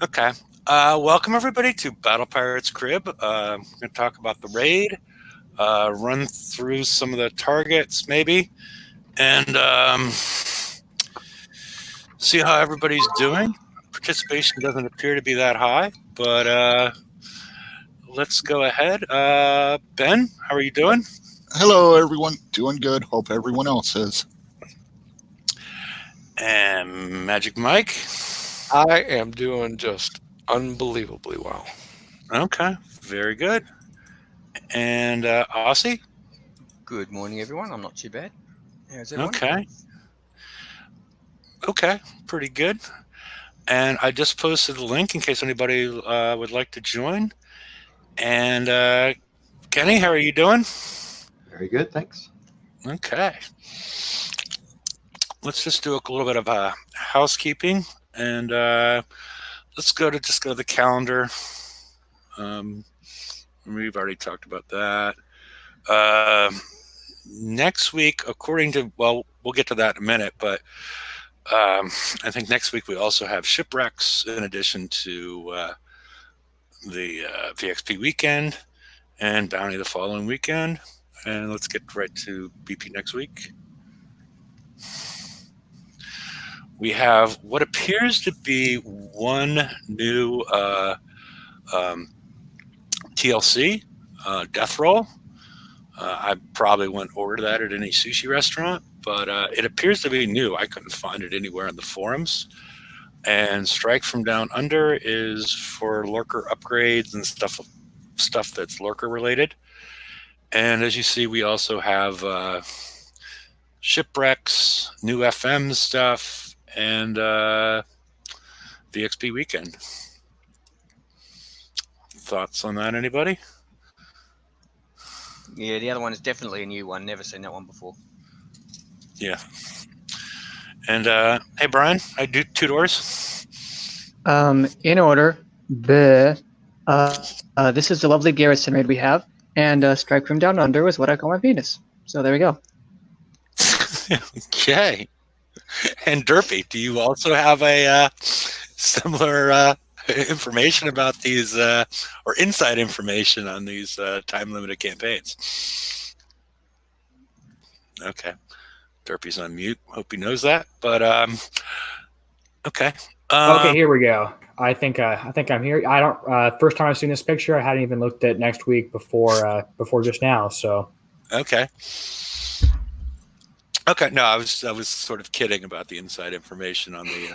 Okay. Welcome everybody to Battle Pirates Crib. I'm going to talk about the raid, run through some of the targets, maybe, and see how everybody's doing. Participation doesn't appear to be that high, but let's go ahead. Ben, how are you doing? Hello, everyone. Doing good. Hope everyone else is. And Magic Mike. I am doing just unbelievably well. Okay, very good. And Aussie. Good morning, everyone. I'm not too bad. How's everyone? Okay. Okay, pretty good. And I just posted the link in case anybody would like to join. And Kenny, how are you doing? Very good, thanks. Okay. Let's just do a little bit of housekeeping, and let's just go to the calendar. We've already talked about that. Next week, we'll get to that in a minute, but I think next week we also have shipwrecks in addition to the VXP weekend and bounty the following weekend. And let's get right to BP next week. We have what appears to be one new TLC, Death Roll. I probably wouldn't order that at any sushi restaurant, but it appears to be new. I couldn't find it anywhere in the forums. And Strike from Down Under is for lurker upgrades and stuff that's lurker related. And as you see, we also have shipwrecks, new FM stuff, and VXP weekend. Thoughts on that, anybody? Yeah, the other one is definitely a new one. Never seen that one before. Yeah. And hey, Brian, I do 2 doors. In order, this is the lovely Garrison raid we have, and Strike from Down Under is what I call my penis. So there we go. Okay. And Derpy, do you also have a similar information about these, or inside information on these time-limited campaigns? Okay. Derpy's on mute. Hope he knows that. But okay. Okay, here we go. I think I'm here. I don't. First time I've seen this picture. I hadn't even looked at next week before just now. So. Okay. Okay. No, I was sort of kidding about the inside information on the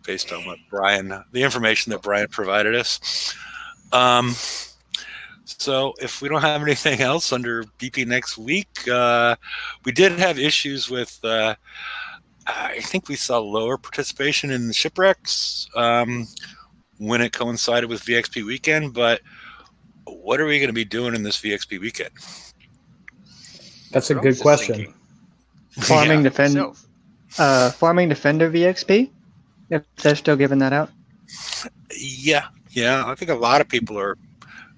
based on what the information that Brian provided us. So if we don't have anything else under BP next week, we did have issues with. I think we saw lower participation in the shipwrecks when it coincided with VXP weekend. But what are we going to be doing in this VXP weekend? That's a good question. Farming Defender VXP. If they're still giving that out. Yeah. I think a lot of people are.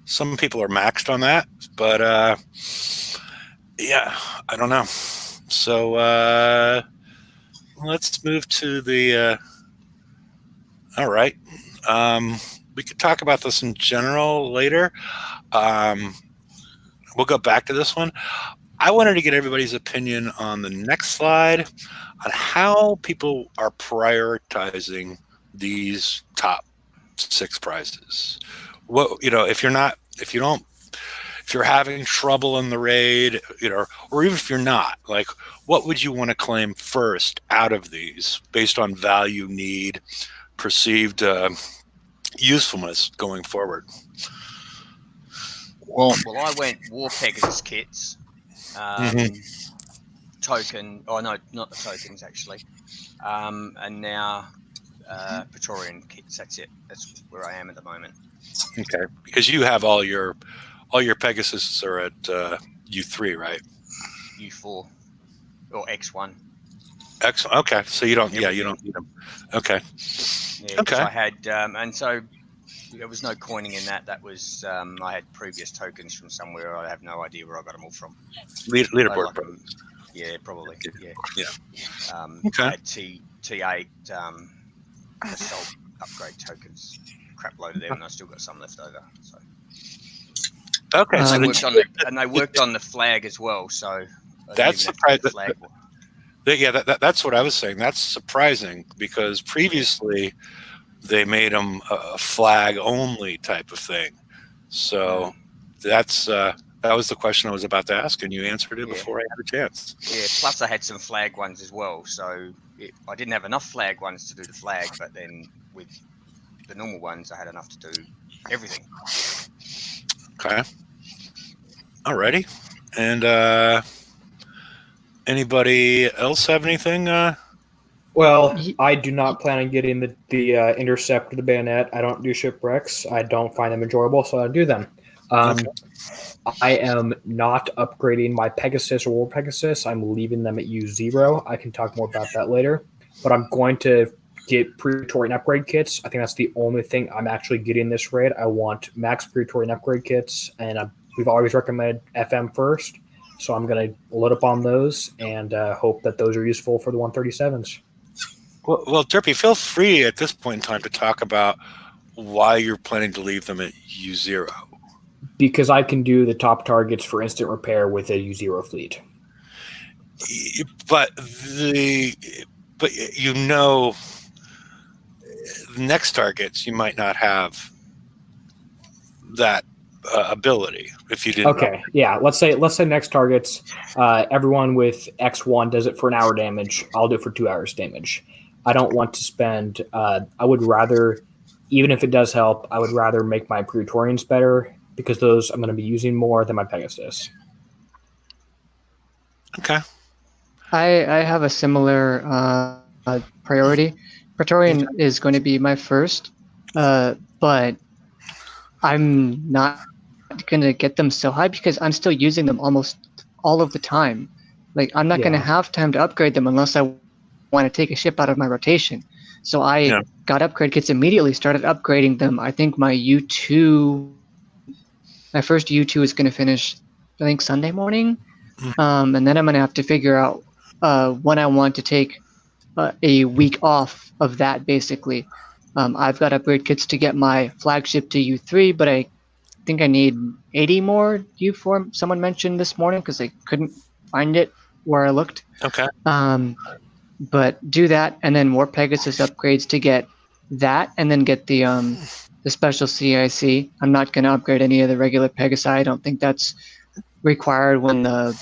Some people are maxed on that, but yeah, I don't know. So let's move to the. All right, we could talk about this in general later. We'll go back to this one. I wanted to get everybody's opinion on the next slide on how people are prioritizing these top 6 prizes. What, if you're having trouble in the raid, or even if you're not, like, what would you want to claim first out of these based on value, need, perceived usefulness going forward? Well, I went War Pegasus kits, token. Oh no, not the tokens actually, and now Praetorian kits. That's it. That's where I am at the moment. Okay, because you have all your Pegasus are at U3, right? U4 or X1. Excellent. Okay, so you don't. Yeah, you don't need them. Okay. Yeah, okay. I had, and so there was no coining in that. That was I had previous tokens from somewhere. I have no idea where I got them all from. Leaderboard. Yeah, probably. Yeah. Okay. I had T8 assault upgrade tokens. Crap load of them, and I still got some left over. So. Okay, so They worked on the flag as well. So that's surprising. That's what I was saying. That's surprising because previously they made them a flag only type of thing. So that was the question I was about to ask, and you answered it before I had a chance. Yeah. Plus, I had some flag ones as well. So I didn't have enough flag ones to do the flag, but then with the normal ones, I had enough to do everything. Okay. Alrighty. And anybody else have anything? Well, I do not plan on getting the intercept or the bayonet. I don't do shipwrecks. I don't find them enjoyable, so I don't do them. I am not upgrading my Pegasus or War Pegasus. I'm leaving them at U0. I can talk more about that later. But I'm going to get Praetorian upgrade kits. I think that's the only thing I'm actually getting this raid. I want max Praetorian upgrade kits, and we've always recommended FM first. So I'm going to load up on those and hope that those are useful for the 137s. Well, Derpy, feel free at this point in time to talk about why you're planning to leave them at U0. Because I can do the top targets for instant repair with a U0 fleet. But you know, next targets you might not have that ability if you didn't. Okay, yeah. Let's say next targets. Everyone with X1 does it for an hour damage. I'll do it for 2 hours damage. I don't want to spend. I would rather, even if it does help, I would rather make my Praetorians better because those I'm going to be using more than my Pegasus. Okay. I have a similar priority. Praetorian is going to be my first, but I'm not going to get them so high because I'm still using them almost all of the time. Like, I'm not going to have time to upgrade them unless I want to take a ship out of my rotation. So I got upgrade kits immediately, started upgrading them. I think my first U2 is going to finish, I think, Sunday morning. And then I'm going to have to figure out when I want to take a week off of that, basically. I've got upgrade kits to get my flagship to U3, but I think I need 80 more U4. Someone mentioned this morning because I couldn't find it where I looked. Okay. But do that, and then more Pegasus upgrades to get that, and then get the special CIC. I'm not going to upgrade any of the regular Pegasi. I don't think that's required when the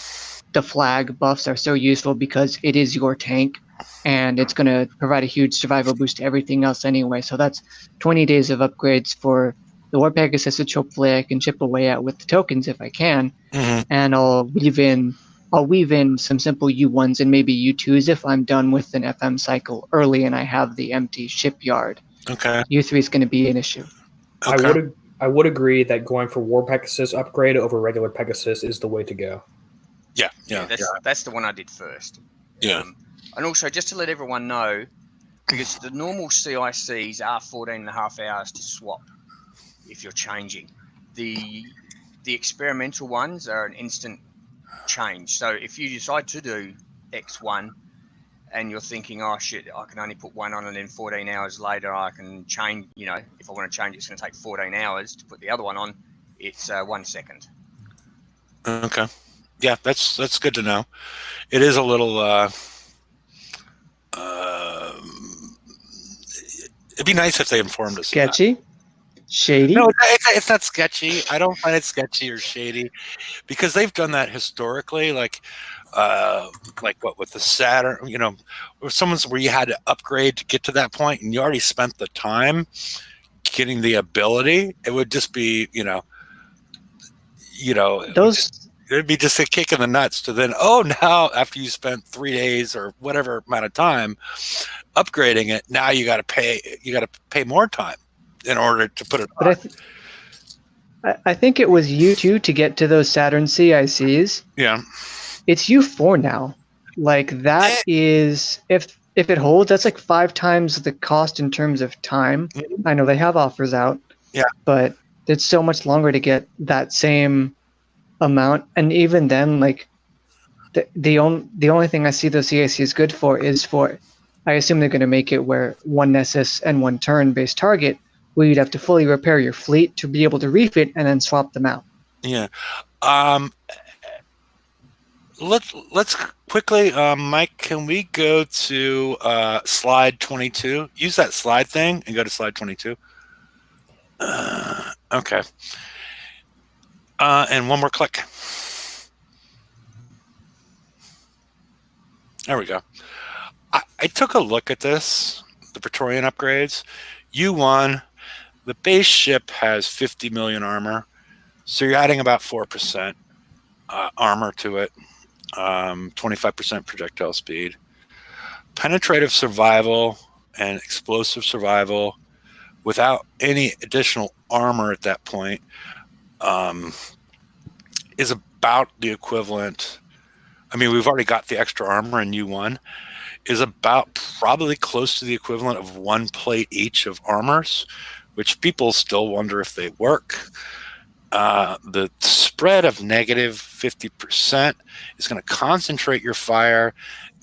flag buffs are so useful because it is your tank, and it's going to provide a huge survival boost to everything else anyway. So that's 20 days of upgrades for the War Pegasus, which hopefully I can chip away at with the tokens if I can, and I'll weave in some simple U1s and maybe U2s if I'm done with an FM cycle early and I have the empty shipyard. Okay. U3 is going to be an issue. Okay. I would agree that going for War Pegasus upgrade over regular Pegasus is the way to go. Yeah. That's the one I did first. Yeah. And also, just to let everyone know, because the normal CICs are 14.5 hours to swap if you're changing. The experimental ones are an instant change. So if you decide to do X1 and you're thinking, oh shit, I can only put one on and then 14 hours later I can change, if I want to change it's going to take 14 hours to put the other one on, it's 1 second. Okay. Yeah, that's good to know. It is a little it'd be nice if they informed us. Sketchy? Shady? No, it's not sketchy. I don't find it sketchy or shady because they've done that historically, like what with the Saturn, where you had to upgrade to get to that point and you already spent the time getting the ability. It would just be, it'd be just a kick in the nuts to then, now after you spent 3 days or whatever amount of time upgrading it, now you got to pay more time in order to put it on. But I think it was U2 to get to those Saturn CICs. Yeah. It's U4 now. Like, that is, if it holds, that's like 5 times the cost in terms of time. I know they have offers out. Yeah. But it's so much longer to get that same amount. And even then, like, the only thing I see those CICs good for is for I assume they're going to make it where one Nessus and one turn-based target, where you'd have to fully repair your fleet to be able to refit and then swap them out. Yeah. Let's quickly, Mike. Can we go to slide 22? Use that slide thing and go to slide 22. Okay. And one more click. There we go. I took a look at this, the Praetorian upgrades. U1, the base ship has 50 million armor, so you're adding about 4% armor to it, 25% projectile speed. Penetrative survival and explosive survival without any additional armor at that point is about the equivalent. I mean, we've already got the extra armor in U1, is about probably close to the equivalent of one plate each of armors, which people still wonder if they work. The spread of negative 50% is going to concentrate your fire,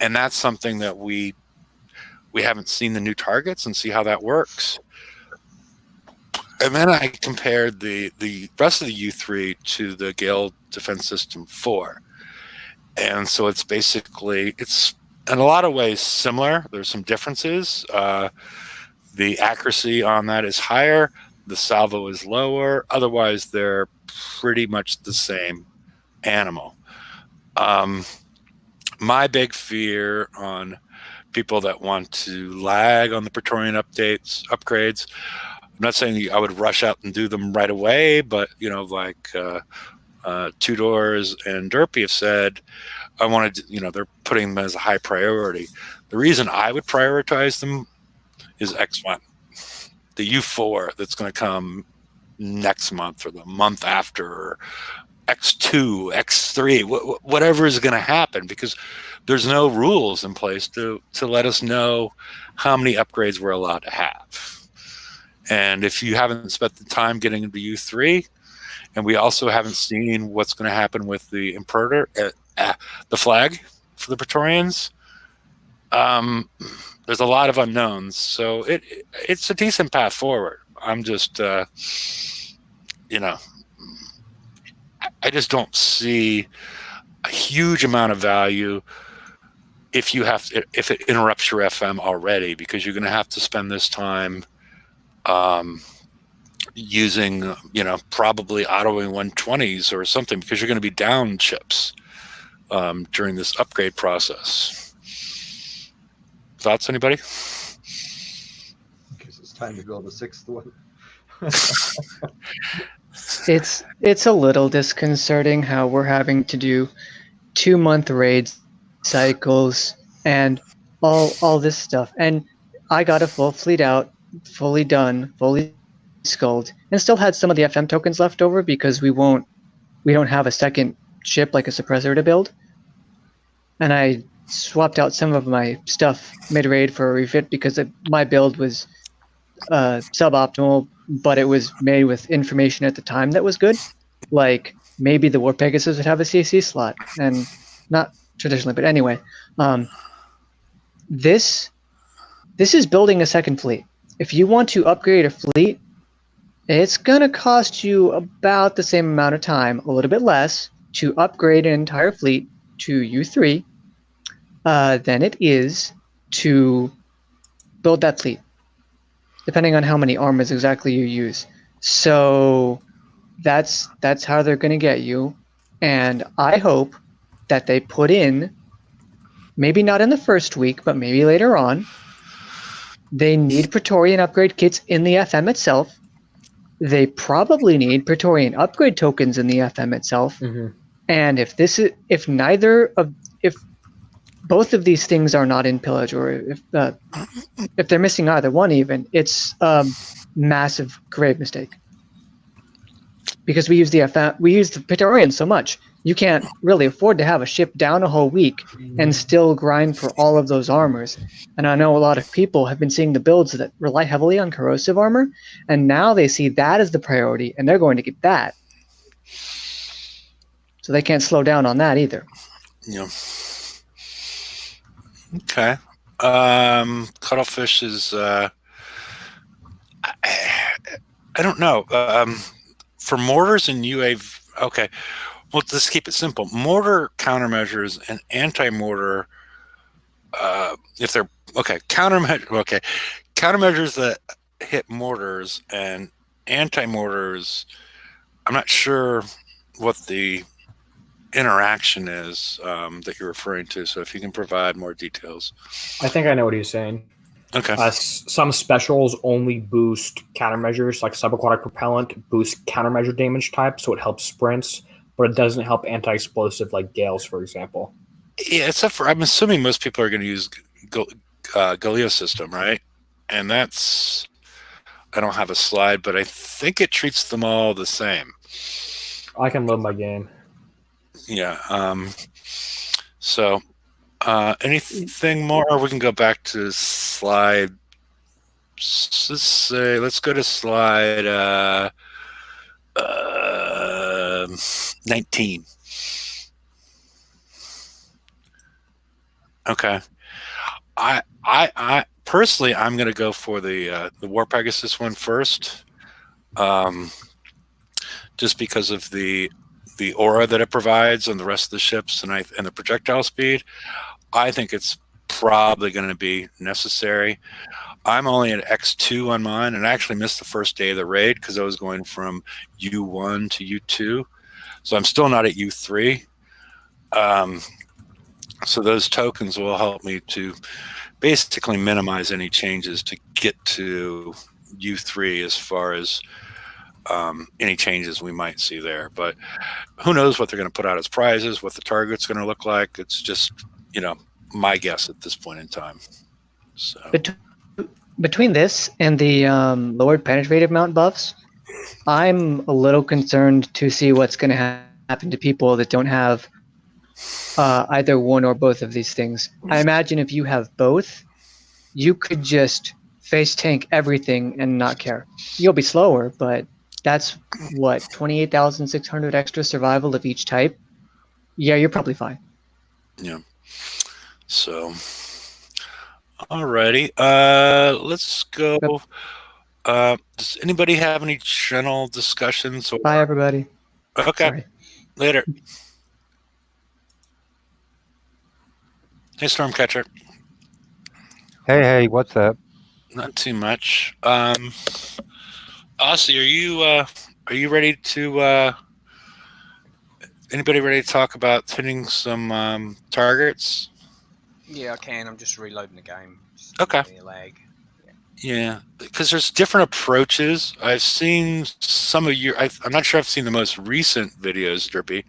and that's something that we haven't seen the new targets and see how that works. And then I compared the rest of the U3 to the Gale Defense System 4. And so it's basically, it's in a lot of ways similar. There's some differences. The accuracy on that is higher. The salvo is lower. Otherwise, they're pretty much the same animal. My big fear on people that want to lag on the Praetorian upgrades, I'm not saying I would rush out and do them right away, but, you know, like Two Doors and Derpy have said, I wanted to, you know, they're putting them as a high priority. The reason I would prioritize them is X1, the U4 that's going to come next month or the month after, or X2, X3, whatever is going to happen, because there's no rules in place to let us know how many upgrades we're allowed to have. And if you haven't spent the time getting into U3, and we also haven't seen what's going to happen with the Imperator, the flag for the Praetorians, there's a lot of unknowns. So it's a decent path forward. I'm just, you know, I just don't see a huge amount of value if it interrupts your FM already, because you're going to have to spend this time using, you know, probably autoing 120s or something, because you're going to be down chips during this upgrade process. Thoughts, anybody? I guess it's time to build a sixth one. It's a little disconcerting how we're having to do 2-month raid cycles and all this stuff. And I got a full fleet out, fully done, fully skulled, and still had some of the FM tokens left over because we don't have a second ship like a suppressor to build. And I swapped out some of my stuff mid-raid for a refit because my build was suboptimal, but it was made with information at the time that was good. Like maybe the War Pegasus would have a CAC slot, and not traditionally, but anyway. This is building a second fleet. If you want to upgrade a fleet, it's going to cost you about the same amount of time, a little bit less, to upgrade an entire fleet to U3 than it is to build that fleet, depending on how many armors exactly you use. So that's how they're going to get you. And I hope that they put in, maybe not in the first week, but maybe later on, they need Praetorian upgrade kits in the FM itself. They probably need Praetorian upgrade tokens in the FM itself. Mm-hmm. And if both of these things are not in pillage, or if they're missing either one, even, it's a massive, grave mistake. Because we use the Praetorian so much, you can't really afford to have a ship down a whole week and still grind for all of those armors. And I know a lot of people have been seeing the builds that rely heavily on corrosive armor, and now they see that as the priority, and they're going to get that. So they can't slow down on that either. Yeah. Okay. Cuttlefish is. I don't know. For mortars and UAV, okay. Well, let's keep it simple. Mortar countermeasures and anti-mortar, if they're countermeasures that hit mortars and anti-mortars. I'm not sure what the interaction is that you're referring to. So if you can provide more details. I think I know what he's saying. Okay. Some specials only boost countermeasures, like subaquatic propellant boosts countermeasure damage type, so it helps sprints, but it doesn't help anti-explosive like gales, for example. Yeah, except for I'm assuming most people are going to use Galileo system, right? And that's I don't have a slide, but I think it treats them all the same. I can load my game. Yeah. So anything more? Or we can go back to slide. Let's go to slide 19. Okay. I personally, I'm going to go for the War Pegasus one first, just because of the aura that it provides on the rest of the ships and the projectile speed. I think it's probably going to be necessary. I'm only at X2 on mine, and I actually missed the first day of the raid because I was going from U1 to U2, so I'm still not at U3. So those tokens will help me to basically minimize any changes to get to U3 as far as any changes we might see there. But who knows what they're going to put out as prizes, what the target's going to look like. It's just, my guess at this point in time. So Between this and the lowered penetrative mount buffs, I'm a little concerned to see what's going to happen to people that don't have either one or both of these things. I imagine if you have both, you could just face tank everything and not care. You'll be slower, but that's what, 28,600 extra survival of each type? Yeah, you're probably fine. Yeah. So, alrighty. Let's go. Does anybody have any general discussions? Bye, everybody. Okay. Sorry. Later. Hey, Stormcatcher. Hey, what's up? Not too much. Aussie, are you ready to? Anybody ready to talk about hitting some targets? Yeah, I can. I'm just reloading the game. Just Okay. give me a lag. Yeah, because there's different approaches. I've seen some of your. I'm not sure I've seen the most recent videos, Derpy.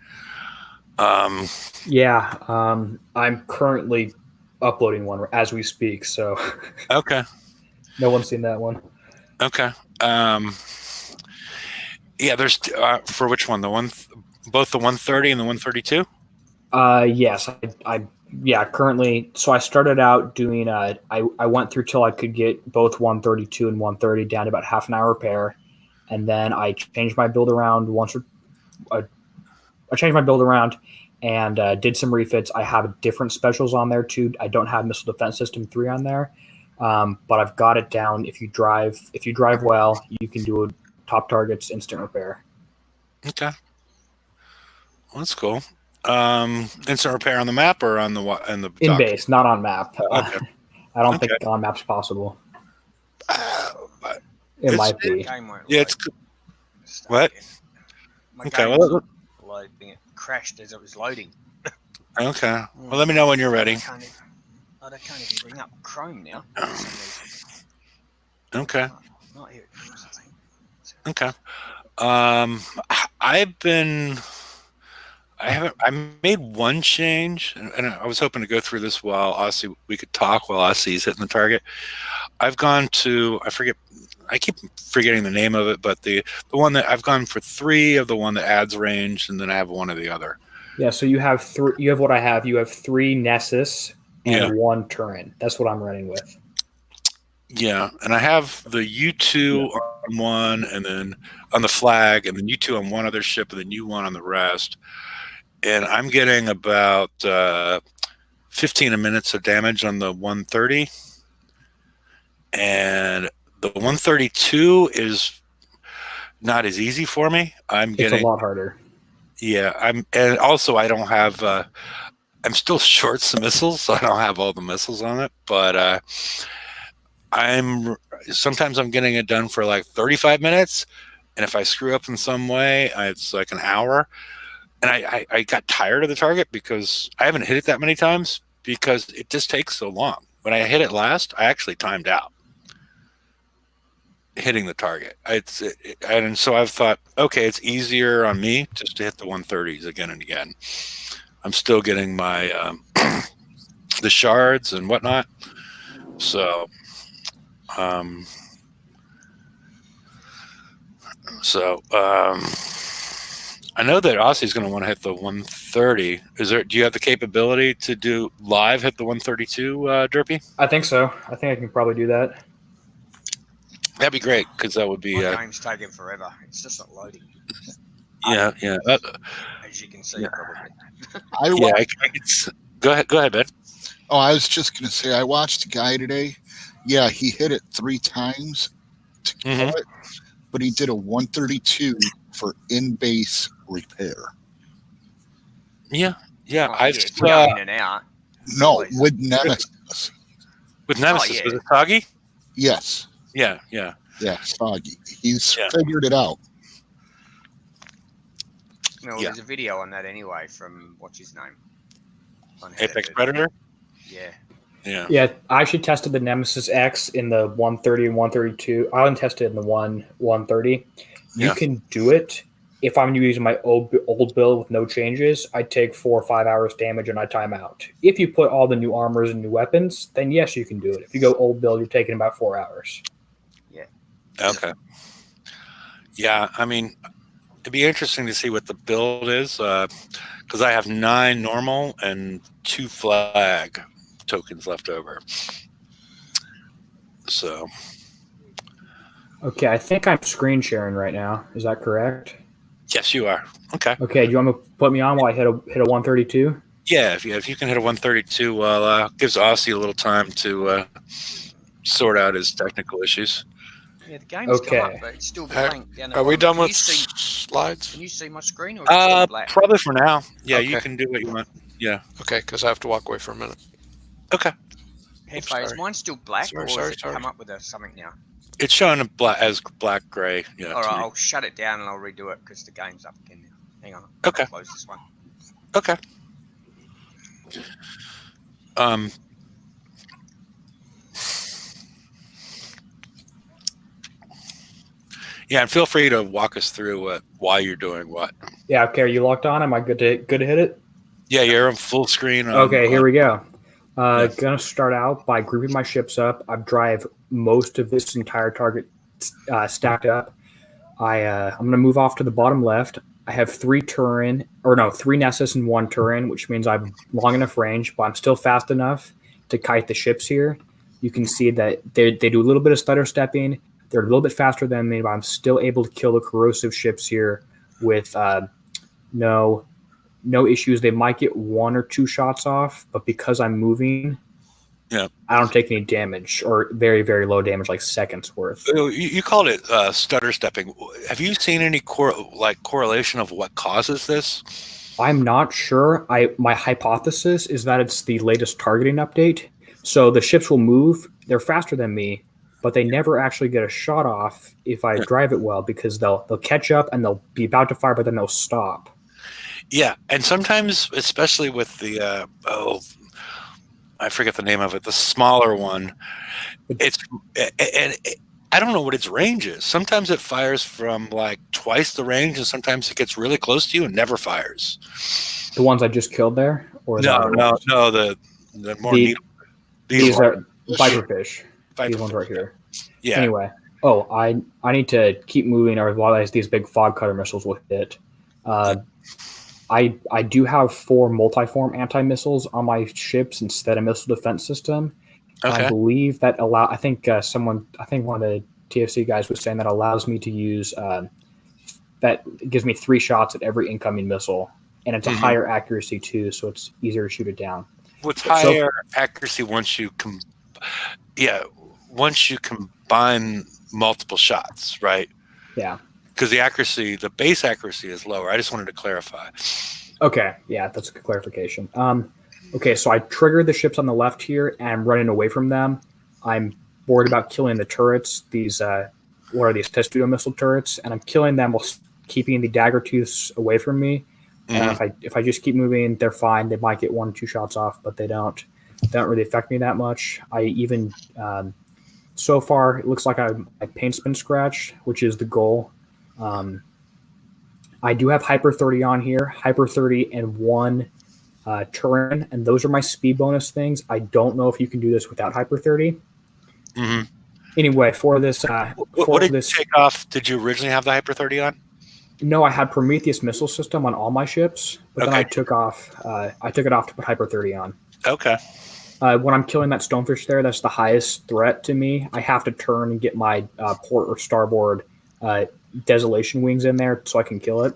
I'm currently uploading one as we speak, so Okay. no one's seen that one. Okay. Yeah, there's for which one? Both the 130 and the 132. Yes, currently. So I started out doing. I went through till I could get both 132 and 130 down to about half an hour repair, and then I changed my build around and did some refits. I have different specials on there too. I don't have Missile Defense System 3 on there, but I've got it down. If you drive well, you can do top targets instant repair. Okay. Well, that's cool. Instant repair on the map or on the In dock? base, not on map. Okay. I don't think on map's possible. It might be. Game won't Yeah, load. it's good. Start What? again. My Okay. game Well, loading. It crashed as it was loading. okay. Well, let me know when you're ready. I can't even bring up Chrome now. For some reason. Okay. Not here. It was, I think. Okay. I made one change, and I was hoping to go through this while we could talk while Aussie's hitting the target. I've gone to, I keep forgetting the name of it, but the one that I've gone for 3 of the one that adds range, and then I have one of the other. Yeah, so you have you have what I have. You have 3 Nessus and Yeah. 1 Turin. That's what I'm running with. Yeah, and I have the U2 on one, and then on the flag, and then U2 on one other ship, and then U1 on the rest. And I'm getting about 15 minutes of damage on the 130, and the 132 is not as easy for me. It's a lot harder. Yeah, and also I don't have. I'm still short some missiles, so I don't have all the missiles on it. But sometimes I'm getting it done for like 35 minutes, and if I screw up in some way, it's like an hour. And I got tired of the target because I haven't hit it that many times because it just takes so long. When I hit it last, I actually timed out hitting the target. And so I've thought, okay, it's easier on me just to hit the 130s again and again. I'm still getting my the shards and whatnot. So, I know that Aussie's going to want to hit the 130. Do you have the capability to do live hit the 132, Derpy? I think so. I think I can probably do that. That'd be great because that would be. My game's taking forever. It's just not loading. Yeah. As you can see, probably. Go ahead, Ben. Oh, I was just going to say, I watched a guy today. Yeah, he hit it 3 times to kill it, but he did a 132 for in-base repair. Yeah. I've in and out. No, with Nemesis. With Nemesis, yeah. was it Soggy? Yes. Yeah. Yeah, Soggy. He's figured it out. No, there's a video on that anyway from what's his name? On Apex Predator? Yeah. Yeah, I actually tested the Nemesis X in the 130 and 132. I only tested it in the 130. You can do it. If I'm using my old build with no changes, I take 4 or 5 hours damage and I time out. If you put all the new armors and new weapons, then yes, you can do it. If you go old build, you're taking about 4 hours. Yeah. Okay. Yeah, I mean, it'd be interesting to see what the build is because I have 9 normal and 2 flag tokens left over. So. Okay, I think I'm screen sharing right now. Is that correct? Yes, you are. Okay. Okay, do you want to put me on while I hit a 132? Yeah, if you can hit a 132, well, gives Aussie a little time to sort out his technical issues. Yeah, the game's come up, but it's still blank. Are we done with slides? Can you see my screen? Or is it still black? Probably for now. Yeah, Okay. you can do what you want. Yeah. Okay, because I have to walk away for a minute. Okay. Hey, is mine still black, or has it come up with something now? It's showing as black gray. Yeah. All right, I'll shut it down and I'll redo it because the game's up again now. Hang on. Okay. I'll close this one. Okay. Yeah, and feel free to walk us through why you're doing what. Yeah, okay. Are you locked on? Am I good to hit it? Yeah, you're on full screen. Okay, here we go. Gonna start out by grouping my ships up. I drive most of this entire target stacked up. I'm gonna move off to the bottom left. I have 3 Nessus and 1 Turin, which means I'm long enough range, but I'm still fast enough to kite the ships here. You can see that they do a little bit of stutter stepping. They're a little bit faster than me, but I'm still able to kill the corrosive ships here with no issues. They might get 1 or 2 shots off, but because I'm moving, I don't take any damage or very, very low damage, like seconds worth. You called it stutter stepping. Have you seen any correlation of what causes this? I'm not sure. My hypothesis is that it's the latest targeting update. So the ships will move. They're faster than me, but they never actually get a shot off if I drive it well because they'll catch up and they'll be about to fire, but then they'll stop. Yeah, and sometimes, especially with the I forget the name of it, the smaller one. I don't know what its range is. Sometimes it fires from like twice the range, and sometimes it gets really close to you and never fires. The ones I just killed there, or no, the more needle. These are viperfish. These ones right here. Yeah. Anyway, I need to keep moving, or otherwise these big fog cutter missiles will hit. I do have 4 multi-form anti-missiles on my ships instead of missile defense system. Okay. I believe that I think one of the TFC guys was saying that allows me to use that gives me 3 shots at every incoming missile, and it's a higher accuracy too, so it's easier to shoot it down. with So higher accuracy, once you combine multiple shots, right? yeah. Because the base accuracy is lower. I just wanted to clarify. Okay, yeah, that's a good clarification. Okay, so I triggered the ships on the left here, and I'm running away from them. I'm worried about killing the turrets. These, what are these testudo missile turrets? And I'm killing them while keeping the dagger tooths away from me. Mhm. If I just keep moving, they're fine. They might get 1 or 2 shots off, but they don't. They don't really affect me that much. I even so far it looks like my paint's been scratched, which is the goal. Um, I do have Hyper 30 on here, Hyper 30 and one Turin, and those are my speed bonus things. I don't know if you can do this without Hyper 30. hmm Anyway, for this, What did you take off? Did you originally have the Hyper 30 on? no, I had Prometheus missile system on all my ships, but then Okay. I took off. I took it off to put Hyper 30 on. Okay. When I'm killing that stonefish there, that's the highest threat to me. I have to turn and get my port or starboard desolation wings in there so I can kill it.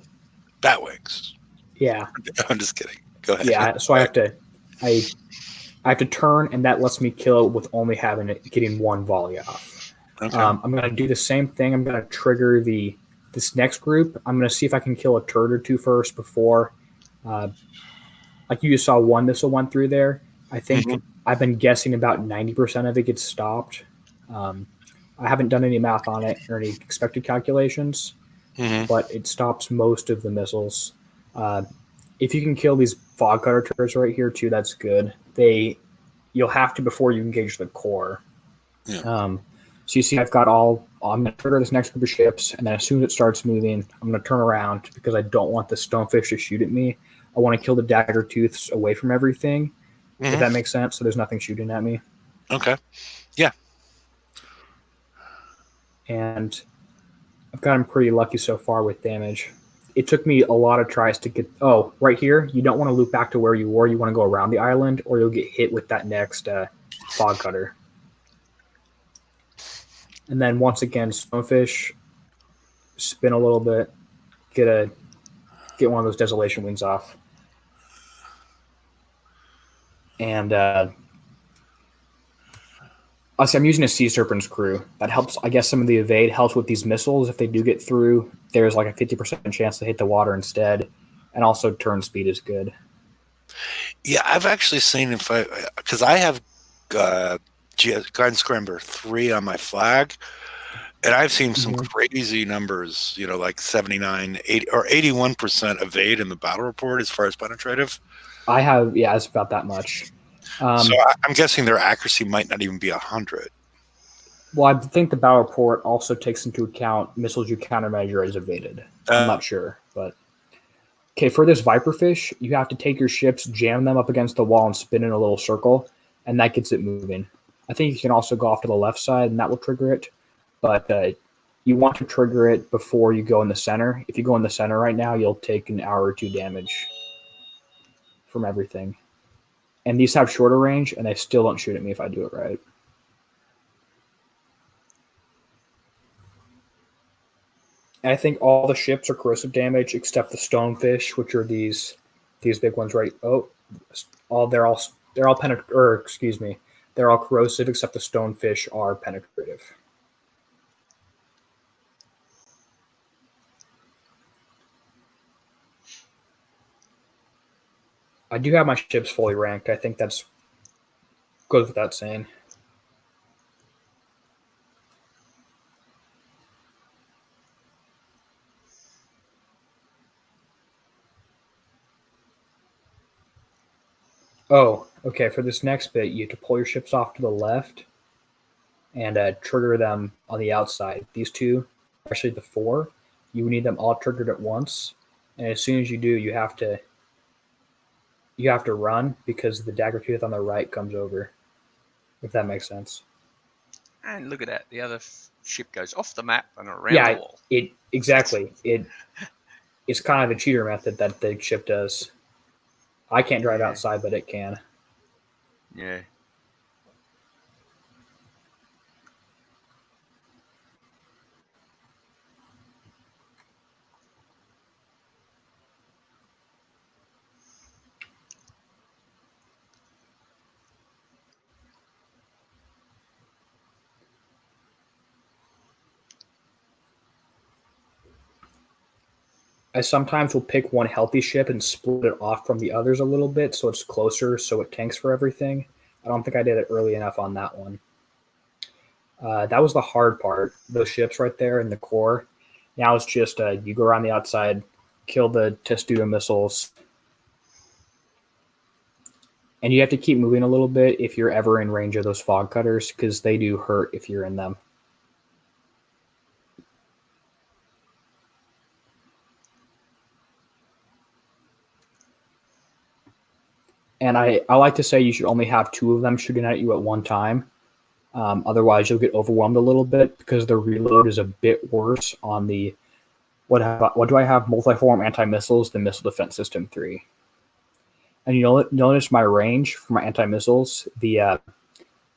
Batwings. Yeah, I'm just kidding. Go ahead. yeah. So I have to turn, and that lets me kill it with only getting one volley off. Okay. I'm going to do the same thing. I'm going to trigger this next group. I'm going to see if I can kill a turret or two first before, like you just saw one missile went through there. I think Mhm. I've been guessing about 90% of it gets stopped. I haven't done any math on it or any expected calculations, Mhm. but it stops most of the missiles. Uh, if you can kill these fog cutter turrets right here too, that's good. You'll have to before you engage the core. Yeah. So you see, I've got I'm going to trigger this next group of ships, and then as soon as it starts moving, I'm going to turn around because I don't want the stonefish to shoot at me. I want to kill the dagger tooths away from everything, if Mhm. that makes sense. So there's nothing shooting at me. Okay. Yeah. And I've gotten pretty lucky so far with damage. It took me a lot of tries to get. Oh, right here, you don't want to loop back to where you were. You want to go around the island, or you'll get hit with that next fog cutter. And then once again, stonefish, spin a little bit, get one of those desolation wings off. And I'm using a Sea Serpent's crew. That helps. I guess some of the evade helps with these missiles. If they do get through, there's like a 50% chance to hit the water instead. And also turn speed is good. Yeah, I've actually seen because I have Guidance Scrambler 3 on my flag, and I've seen some crazy numbers, like 79, 80, or 81% evade in the battle report as far as penetrative. I have, yeah, it's about that much. So I'm guessing their accuracy might not even be 100. Well, I think the battle report also takes into account missiles you countermeasure as evaded. I'm not sure, but okay. For this Viperfish, you have to take your ships, jam them up against the wall, and spin in a little circle, and that gets it moving. I think you can also go off to the left side, and that will trigger it. But you want to trigger it before you go in the center. If you go in the center right now, you'll take an hour or two damage from everything. And these have shorter range, and they still don't shoot at me if I do it right. And I think all the ships are corrosive damage except the stonefish, which are these big ones, right? Oh, they're all they're all corrosive except the stonefish are penetrative. I do have my ships fully ranked. I think that's goes without saying. Oh, okay. For this next bit, you have to pull your ships off to the left and trigger them on the outside. These two, actually the four, you need them all triggered at once. And as soon as you do, you have to run because the dagger tooth on the right comes over. If that makes sense. And look at that, the other ship goes off the map and around the wall. Exactly. It's kind of a cheater method that the ship does. I can't drive outside, but it can. Yeah. I sometimes will pick one healthy ship and split it off from the others a little bit so it's closer, so it tanks for everything. I don't think I did it early enough on that one. That was the hard part. Those ships right there in the core. Now it's just you go around the outside, kill the Testudo missiles, and you have to keep moving a little bit if you're ever in range of those fog cutters, because they do hurt if you're in them. And I like to say you should only have 2 of them shooting at you at one time. Otherwise, you'll get overwhelmed a little bit because the reload is a bit worse on the what do I have? Multiform anti-missiles, the Missile Defense System 3. And you'll notice my range for my anti-missiles, the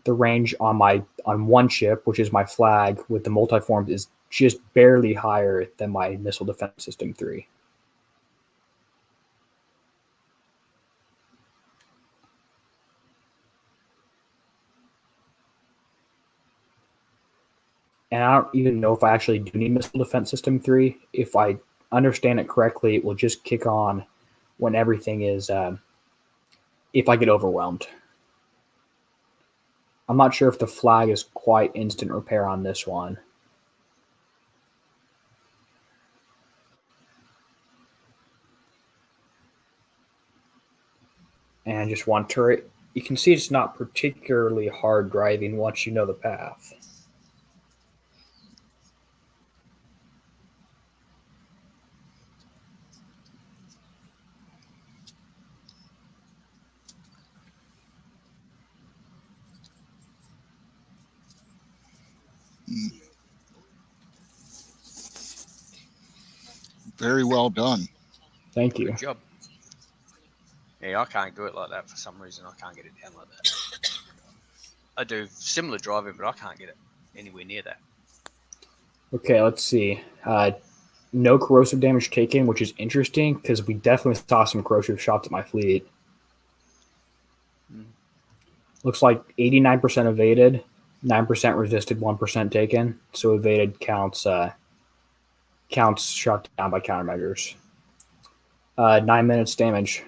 range on one ship, which is my flag with the multiforms, is just barely higher than my Missile Defense System 3. And I don't even know if I actually do need Missile Defense System 3. If I understand it correctly, it will just kick on when everything is, if I get overwhelmed. I'm not sure if the flag is quite instant repair on this one. And just one turret. You can see it's not particularly hard driving once you know the path. Very well done. Thank you. Good job. Yeah, I can't do it like that for some reason. I can't get it down like that. I do similar driving, but I can't get it anywhere near that. Okay, let's see. No corrosive damage taken, which is interesting because we definitely saw some corrosive shots at my fleet. Looks like 89% evaded, 9% resisted, 1% taken. So evaded counts shot down by countermeasures. 9 minutes damage.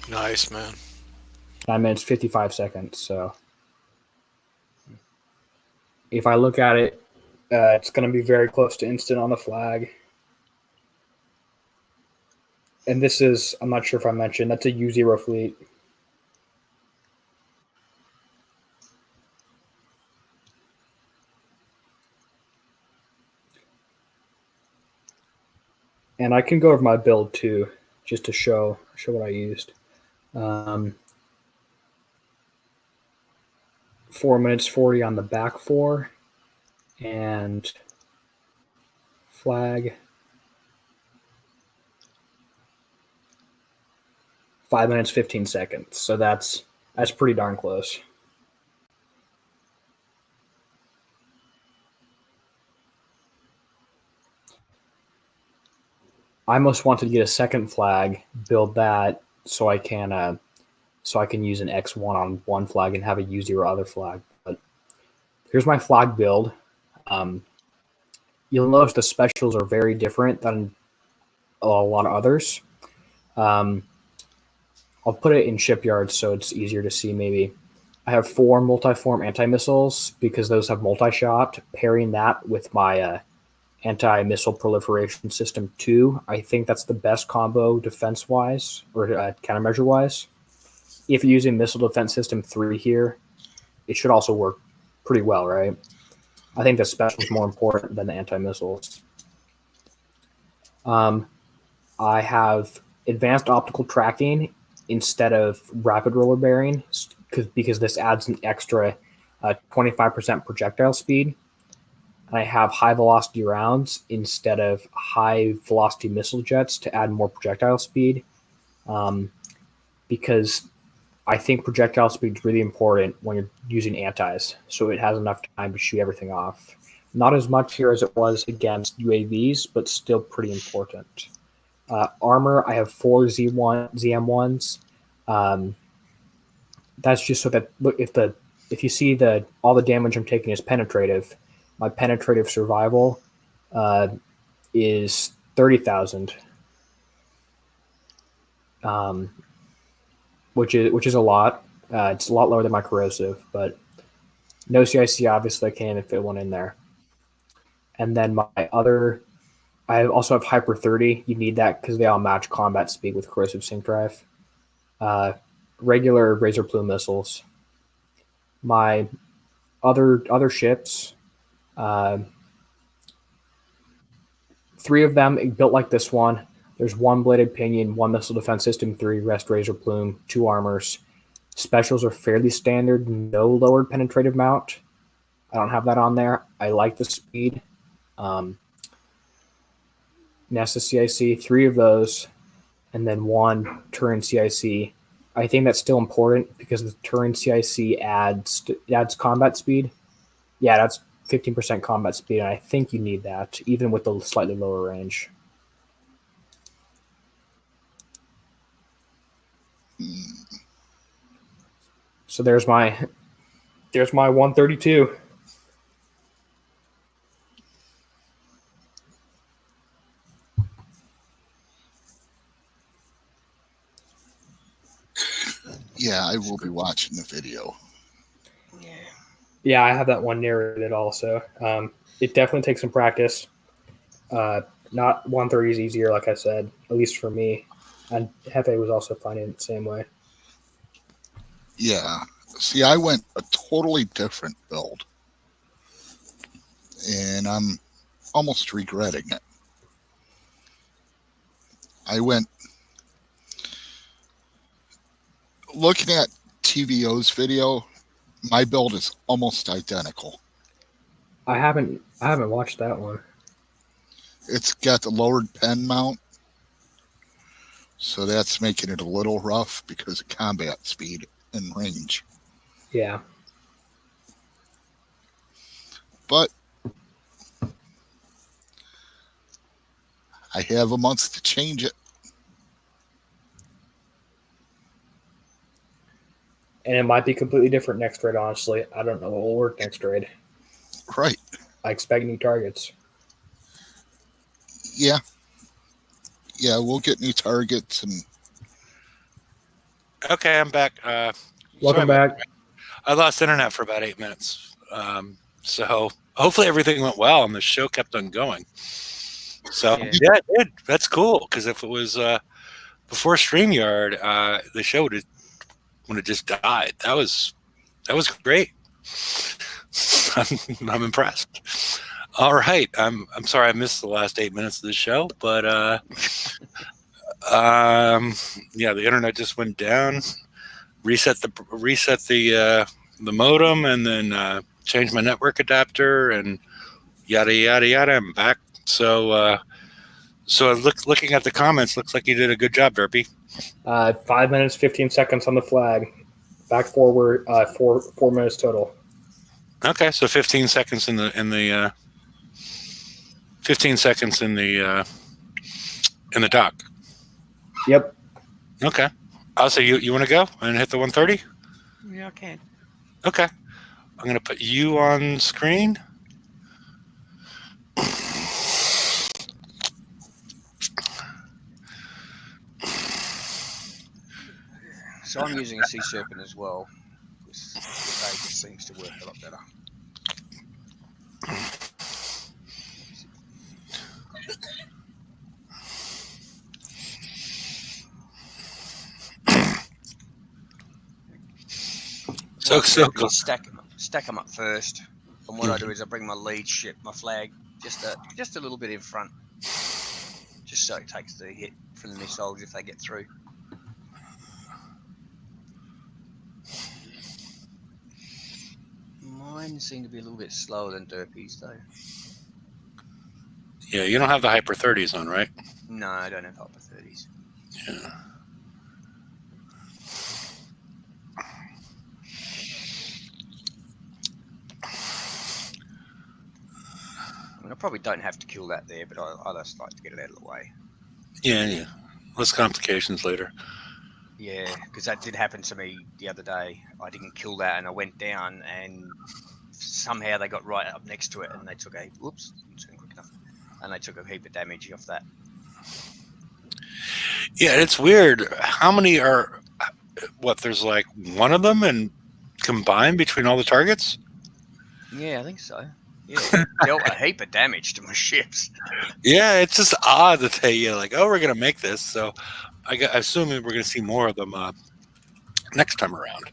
Nice, man. 9 minutes, 55 seconds. So if I look at it, it's going to be very close to instant on the flag. And this is, I'm not sure if I mentioned, that's a U0 fleet. And I can go over my build too, just to show what I used. 4 minutes 40 on the back 4, and flag 5 minutes 15 seconds. So that's pretty darn close. I most want to get a second flag, build that so I can use an X1 on one flag and have a U0 other flag. But here's my flag build. You'll notice the specials are very different than a lot of others. I'll put it in shipyards so it's easier to see maybe. I have 4 multiform anti-missiles because those have multi-shot. Pairing that with my anti-missile proliferation system 2, I think that's the best combo defense-wise or countermeasure-wise. If you're using missile defense system 3 here, it should also work pretty well, right? I think the special is more important than the anti-missiles. I have advanced optical tracking instead of rapid roller bearing because this adds an extra 25% projectile speed. I have high velocity rounds instead of high velocity missile jets to add more projectile speed, because I think projectile speed is really important when you're using antis, so it has enough time to shoot everything off. Not as much here as it was against UAVs, but still pretty important. Armor, I have 4 ZM1s. That's just so that if you see all the damage I'm taking is penetrative, my penetrative survival is 30,000. which is a lot. It's a lot lower than my corrosive, but no CIC, obviously I can't even fit one in there. And then I also have Hyper 30. You need that because they all match combat speed with corrosive sync drive. Regular Razor Plume missiles. My other ships, 3 of them built like this one. There's 1 bladed pinion, 1 missile defense system, 3 rest Razor Plume, 2 armors. Specials are fairly standard, no lowered penetrative mount. I don't have that on there. I like the speed. NASA CIC, 3 of those, and then 1 Turin CIC. I think that's still important because the Turin CIC adds combat speed. Yeah, that's 15% combat speed, and I think you need that, even with the slightly lower range. So there's my 132. Yeah, I will be watching the video. Yeah, I have that one narrated also. It definitely takes some practice. Not 130 is easier, like I said, at least for me. And Hefe was also finding it the same way. Yeah. See, I went a totally different build. And I'm almost regretting it. I went looking at TVO's video, my build is almost identical. I haven't watched that one. It's got the lowered pen mount, so that's making it a little rough because of combat speed and range. Yeah. But I have a month to change it. And it might be completely different next raid, honestly. I don't know what will work next raid. Right. I expect new targets. Yeah. Yeah, we'll get new targets and Okay, I'm back. Welcome sorry, back. I lost internet for about 8 minutes. So hopefully everything went well and the show kept on going. So yeah, it did. That's cool. Because if it was before StreamYard, the show would have just died. That was great. I'm impressed. All right. I'm sorry I missed the last 8 minutes of the show, but yeah, the internet just went down. Reset the modem, and then changed my network adapter, and yada yada yada. I'm back. So looking at the comments, looks like you did a good job, Derpy. 5 minutes, 15 seconds on the flag. Back forward, 4 minutes total. Okay, so 15 seconds in the 15 seconds in the dock. Yep. Okay. So you want to go and hit the 130? Yeah, I can. Okay. I'm going to put you on screen. So I'm using a Sea Serpent as well. This just seems to work a lot better. So cool. Stack them up first. And what I do is I bring my lead ship, my flag, just a little bit in front, just so it takes the hit from the missiles if they get through. Mine seem to be a little bit slower than Derpy's though. Yeah, you don't have the Hyper 30s on, right? No, I don't have Hyper 30s. Yeah. I mean, I probably don't have to kill that there, but I just like to get it out of the way. Yeah. Less complications later. Yeah, because that did happen to me the other day. I didn't kill that, and I went down, and somehow they got right up next to it, and they took a whoops, I'm quick enough, and they took a heap of damage off that. Yeah, it's weird. How many are? What? There's like one of them, and combined between all the targets. Yeah, I think so. Yeah, it dealt a heap of damage to my ships. Yeah, it's just odd that they like, oh, we're gonna make this. So I assume we're gonna see more of them next time around.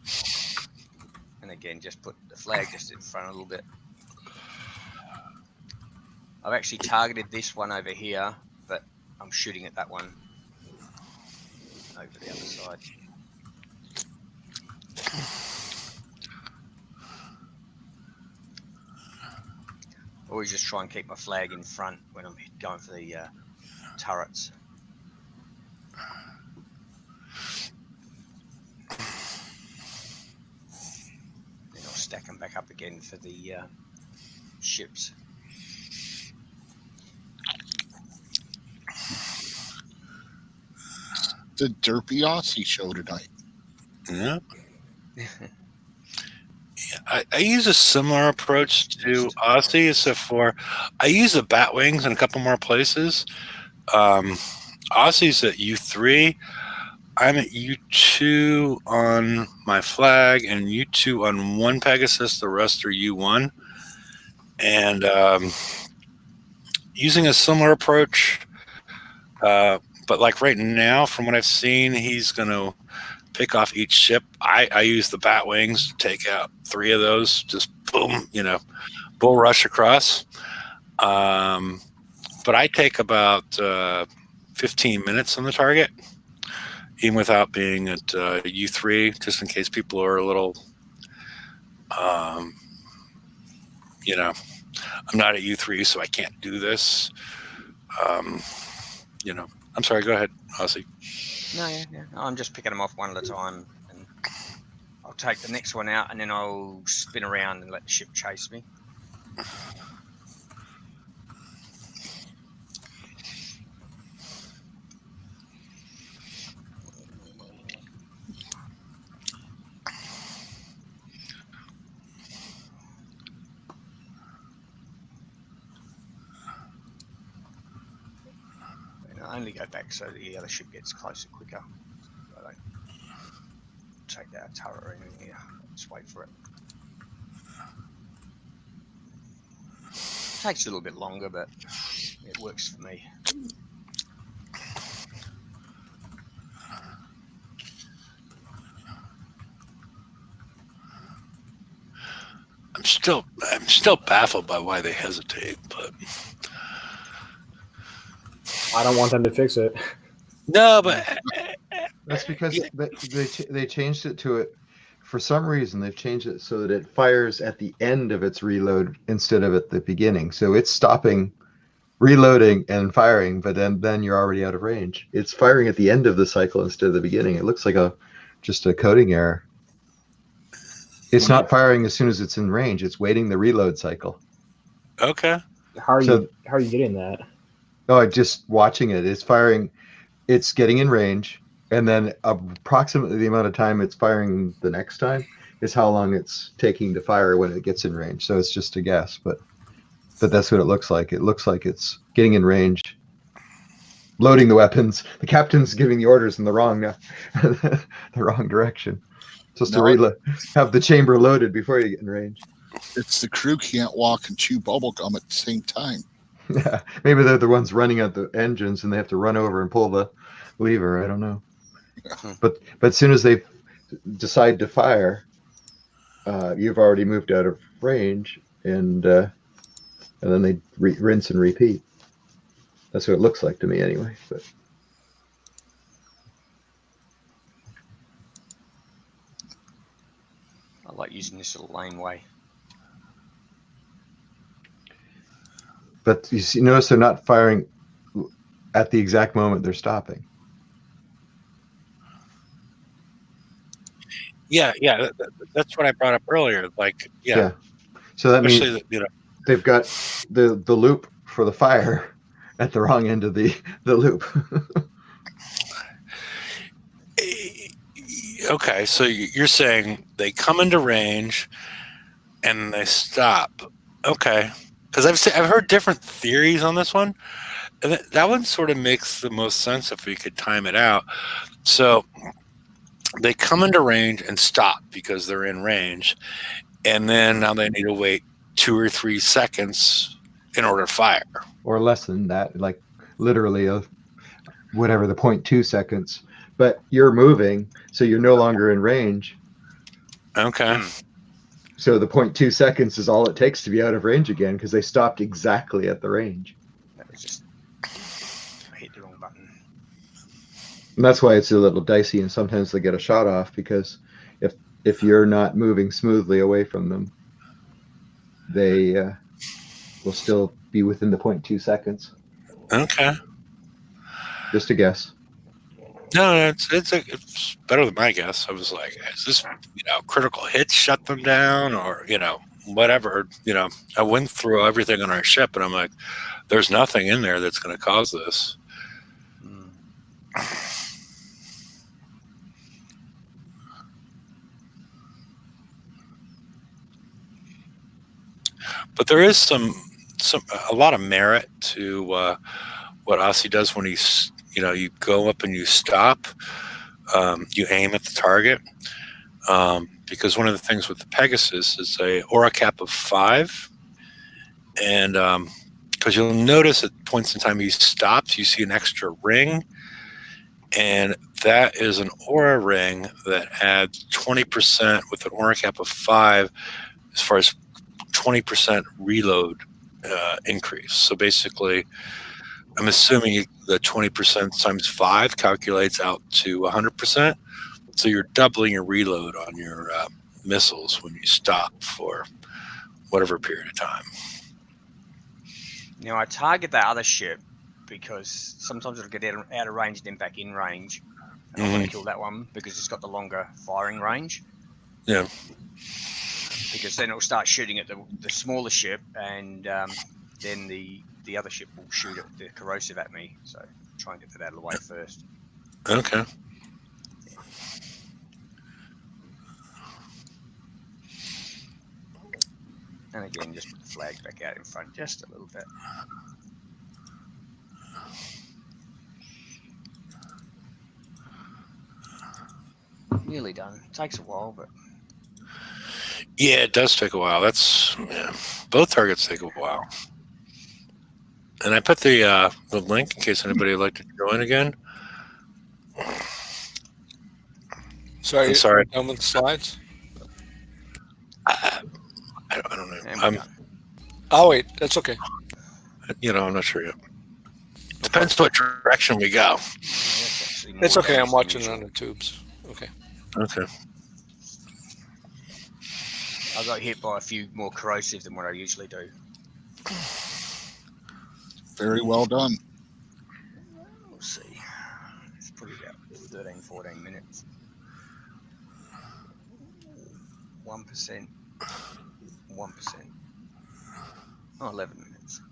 And again, just put the flag just in front a little bit. I've actually targeted this one over here, but I'm shooting at that one over the other side. Always just try and keep my flag in front when I'm going for the turrets. Then I'll stack them back up again for the ships. The derpy Aussie show tonight. Yeah. I use a similar approach to Aussie, except for I use the bat wings in a couple more places. Aussie's at U3. I'm at U2 on my flag, and U2 on one Pegasus. The rest are U1. And using a similar approach, but like right now, from what I've seen, he's going to pick off each ship. I use the bat wings to take out 3 of those. Just boom, bull rush across. But I take about 15 minutes on the target, even without being at U3, just in case people are a little, I'm not at U3, so I can't do this. I'm sorry, go ahead, Aussie. No, yeah. I'm just picking them off one at a time, and I'll take the next one out, and then I'll spin around and let the ship chase me. And I only go back so the other ship gets closer quicker. I don't take that turret or anything here. Just wait for it. Takes a little bit longer, but it works for me. I'm still baffled by why they hesitate, but I don't want them to fix it. no, but That's because they changed it to it. For some reason, they've changed it so that it fires at the end of its reload instead of at the beginning. So it's stopping, reloading, and firing, but then you're already out of range. It's firing at the end of the cycle instead of the beginning. It looks like just a coding error. It's not firing as soon as it's in range. It's waiting the reload cycle. okay. How are you getting that? Oh, just watching it. It's firing. It's getting in range, and then approximately the amount of time it's firing the next time is how long it's taking to fire when it gets in range. So it's just a guess, but that's what it looks like. It looks like it's getting in range, loading the weapons. The captain's giving the orders in the wrong direction. Supposed to reload, have the chamber loaded before you get in range. It's the crew can't walk and chew bubble gum at the same time. Yeah, maybe they're the ones running at the engines and they have to run over and pull the lever. I don't know. But as soon as they decide to fire, you've already moved out of range, and then they rinse and repeat. That's what it looks like to me, anyway. But I like using this little laneway. But you notice they're not firing at the exact moment they're stopping. Yeah. That's what I brought up earlier. Like, yeah. So that means Especially they've got the loop for the fire at the wrong end of the loop. Okay, so you're saying they come into range and they stop. Okay, because I've heard different theories on this one. And that one sort of makes the most sense if we could time it out. So they come into range and stop because they're in range, and then now they need to wait 2 or 3 seconds in order to fire. or less than that, like literally whatever the 0.2 seconds. But you're moving, so you're no longer in range. Okay. So the 0.2 seconds is all it takes to be out of range again because they stopped exactly at the range. That was just I hit the wrong button. And that's why it's a little dicey, and sometimes they get a shot off because if you're not moving smoothly away from them, they will still be within the 0.2 seconds. Okay. Just a guess. No, it's better than my guess. I was like, is this critical hits shut them down, or whatever? I went through everything on our ship, and I'm like, there's nothing in there that's going to cause this. But there is a lot of merit to what Aussie does when he's you go up and you stop, you aim at the target, because one of the things with the Pegasus is a aura cap of 5, and because you'll notice at points in time he stops, you see an extra ring, and that is an aura ring that adds 20% with an aura cap of 5 as far as 20% reload increase. So basically, I'm assuming the 20% times 5 calculates out to 100%. So you're doubling your reload on your missiles when you stop for whatever period of time. Now I target that other ship because sometimes it'll get out of range and then back in range. And I want to kill that one because it's got the longer firing range. Yeah. Because then it'll start shooting at the smaller ship, and then the other ship will shoot at the corrosive at me. So try and get that out of the way first. Okay. And again, just put the flags back out in front just a little bit. Nearly done. It takes a while, but Yeah, it does take a while. Both targets take a while. And I put the link in case anybody would like to join again. Sorry, I'm sorry. done with the slides? I don't know. and we're done. Oh, wait, that's okay. I'm not sure yet. Depends what direction we go. It's okay. I'm watching it on the tubes. Okay. Okay. I got hit by a few more corrosive than what I usually do. Very well done. We'll see. It's probably about 13, 14 minutes. 1%. 1%. Oh, 11 minutes.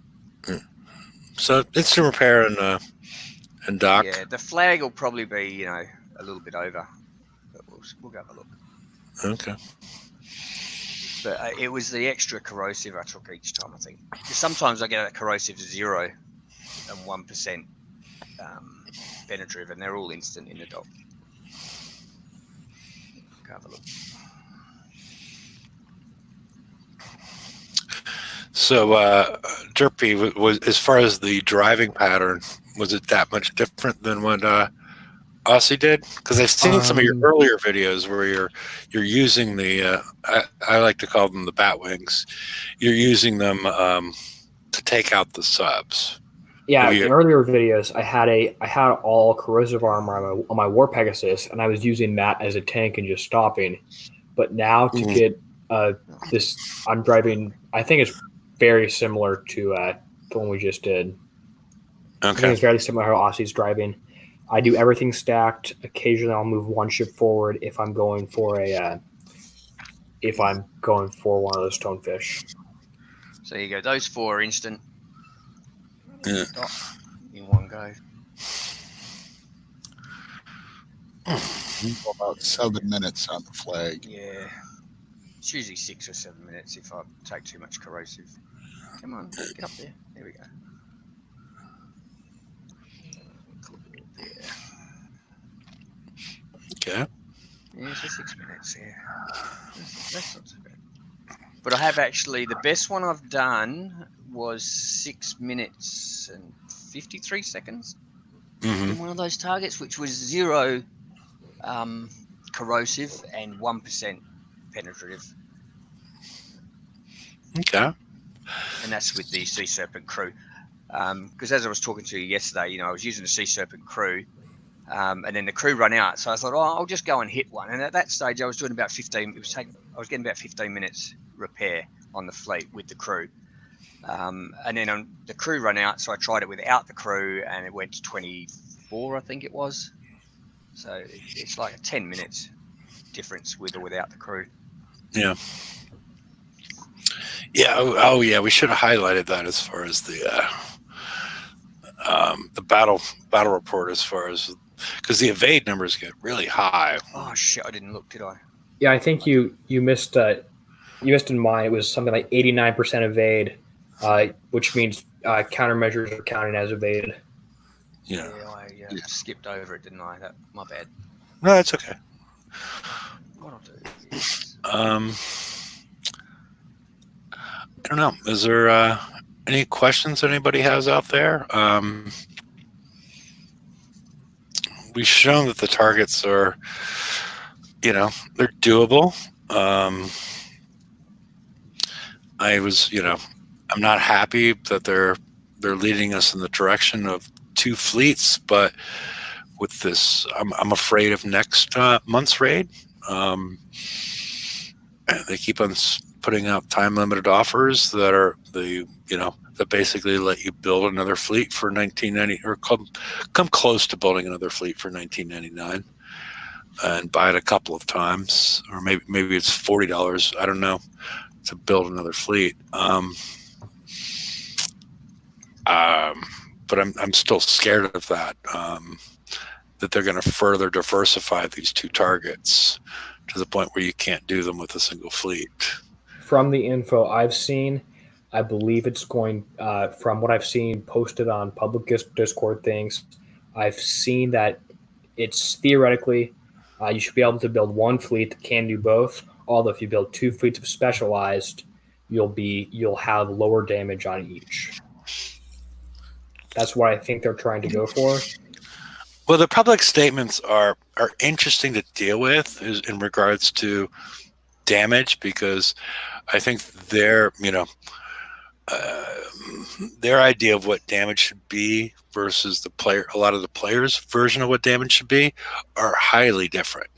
So it's to repair and dock. Yeah, the flag will probably be, a little bit over. But we'll go have a look. Okay. But it was the extra corrosive I took each time, I think. Because sometimes I get a corrosive 0 and 1% penetrative, and they're all instant in the dock. Go have a look. So, Derpy, was as far as the driving pattern, was it that much different than what Aussie did? Because I've seen some of your earlier videos where you're using the I like to call them the bat wings. You're using them to take out the subs. Yeah, in earlier videos, I had all corrosive armor on my War Pegasus, and I was using that as a tank and just stopping. But now to get this, I'm driving. I think it's very similar to the one we just did. Okay. I think it's very similar how Aussie's driving. I do everything stacked. Occasionally, I'll move one ship forward if I'm going for one of those stonefish. So you go. Those 4 are instant. Yeah. In one go. About 7 minutes on the flag. Yeah. It's usually 6 or 7 minutes if I take too much corrosive. Come on, get up there. There we go. Okay. Yeah, so 6 minutes. Yeah, that's not too bad. But I have actually the best one I've done was 6 minutes and 53 seconds Mm-hmm. in one of those targets, which was 0 corrosive and 1% penetrative, Okay. and that's with the Sea Serpent crew. Because as I was talking to you yesterday, I was using the Sea Serpent crew, and then the crew run out, so I thought, I'll just go and hit one. And at that stage, I was doing about 15. I was getting about 15 minutes repair on the fleet with the crew. And then the crew run out, so I tried it without the crew, and it went to 24, I think it was. So it's like a 10 minutes difference with or without the crew. Yeah. Yeah. Oh, yeah. We should have highlighted that as far as the battle report, as far as because the evade numbers get really high. Oh shit! I didn't look, did I? Yeah, I think you missed. You missed in mine. It was something like 89% evade, which means countermeasures are counted as evaded. Yeah. I skipped over it, didn't I? My bad. No, that's okay. What I'll do is I don't know. Is there any questions anybody has out there? We've shown that the targets are, they're doable. I'm not happy that they're leading us in the direction of 2 fleets, but with this, I'm afraid of next month's raid. They keep on putting out time limited offers that are that basically let you build another fleet for $19.90 or come close to building another fleet for $19.99 and buy it a couple of times, or maybe it's $40. I don't know, to build another fleet. But I'm still scared of that. That they're going to further diversify these 2 targets to the point where you can't do them with a single fleet. From the info I've seen, I believe it's going, from what I've seen posted on public Discord things, I've seen that it's theoretically, you should be able to build 1 fleet that can do both. Although if you build 2 fleets of specialized, you'll have lower damage on each. That's what I think they're trying to go for. Well, the public statements are interesting to deal with in regards to damage, because I think their idea of what damage should be versus a lot of the players' version of what damage should be are highly different.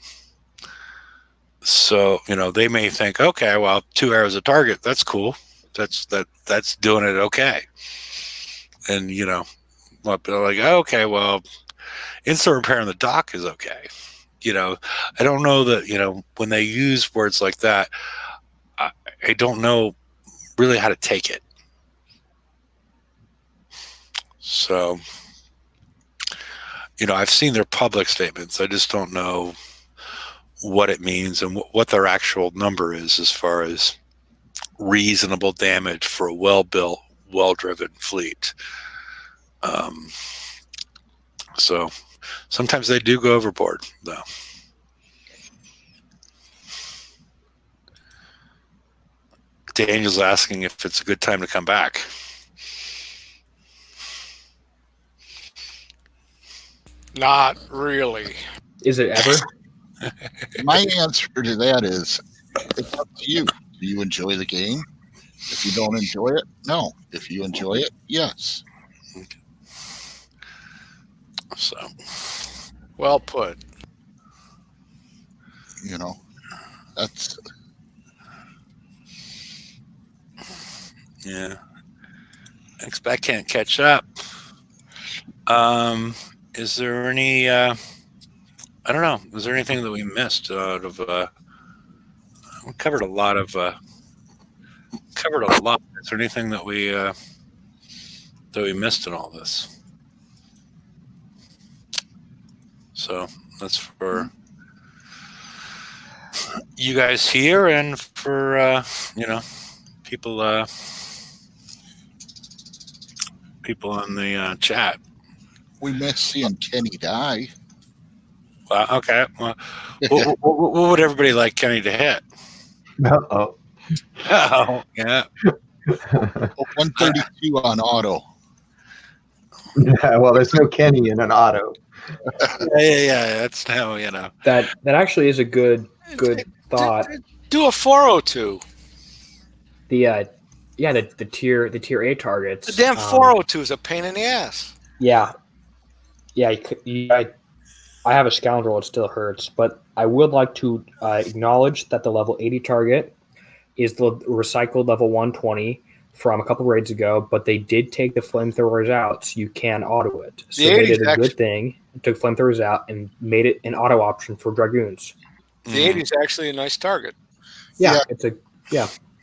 So, they may think, okay, well, 2 arrows a target, that's cool. That's doing it okay. And, they're like, okay, well, instant repair on the dock is okay. I don't know that, when they use words like that, I don't know really how to take it. So, I've seen their public statements. I just don't know what it means and what their actual number is as far as reasonable damage for a well-built, well-driven fleet. So sometimes they do go overboard, though. Daniel's asking if it's a good time to come back. Not really. Is it ever? My answer to that is, it's up to you. Do you enjoy the game? If you don't enjoy it, no. If you enjoy it, yes. Okay. So, Well put. That's yeah. I can't catch up. Is there any? I don't know. Is there anything that we missed out of? We covered a lot of. Covered a lot. Is there anything that we missed in all this? So that's for you guys here, and for people people on the chat. we miss seeing Kenny die. Well, okay. Well, what would everybody like Kenny to hit? Oh. Oh, yeah. 132 on auto. Yeah, well, there's no Kenny in an auto. Yeah. That's now, you know. That actually is a good thought. Do a 402. The tier A targets. The damn 402 is a pain in the ass. Yeah. I have a scoundrel. It still hurts, but I would like to acknowledge that the level 80 target is the recycled level 120 from a couple raids ago, but they did take the flamethrowers out, so you can auto it. So they did a good thing. Took flamethrowers out and made it an auto option for dragoons. The 80 is actually a nice target. Yeah.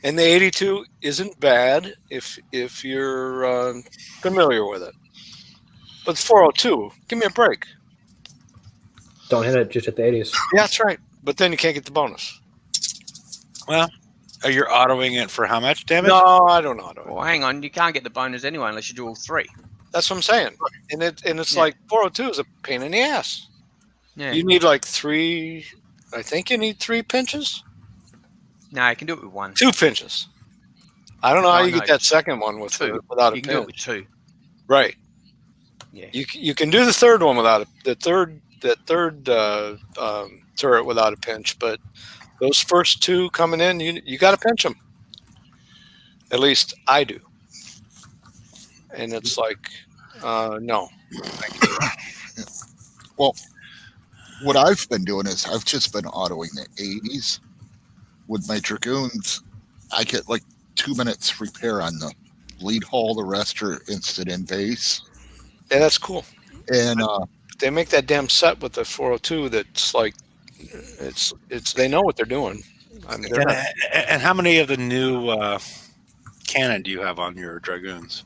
And the 82 isn't bad if you're familiar with it. But the 402, give me a break. Don't hit it, just hit the 80s. Yeah, that's right. But then you can't get the bonus. Well, are you autoing it for how much damage? No, I don't auto it. Well, hang on. You can't get the bonus anyway unless you do all three. That's what I'm saying. And it's like 402 is a pain in the ass. Yeah. You need like 3. I think you need 3 pinches. No, you can do it with 1. 2 pinches. I don't know how you No, get that second one with 2. without a You can do it with pinch. 2. Right. Yeah. You can do the third one without the third turret without a pinch, but those first 2 coming in, you got to pinch them. At least I do. And it's like, no. Well, what I've been doing is I've just been autoing the 80s. With my dragoons, I get like 2 minutes repair on the lead hull. The rest are instant in base. Yeah, that's cool. And They make that damn set with the 402 that's like, it's they know what they're doing. I mean, And how many of the new cannon do you have on your dragoons?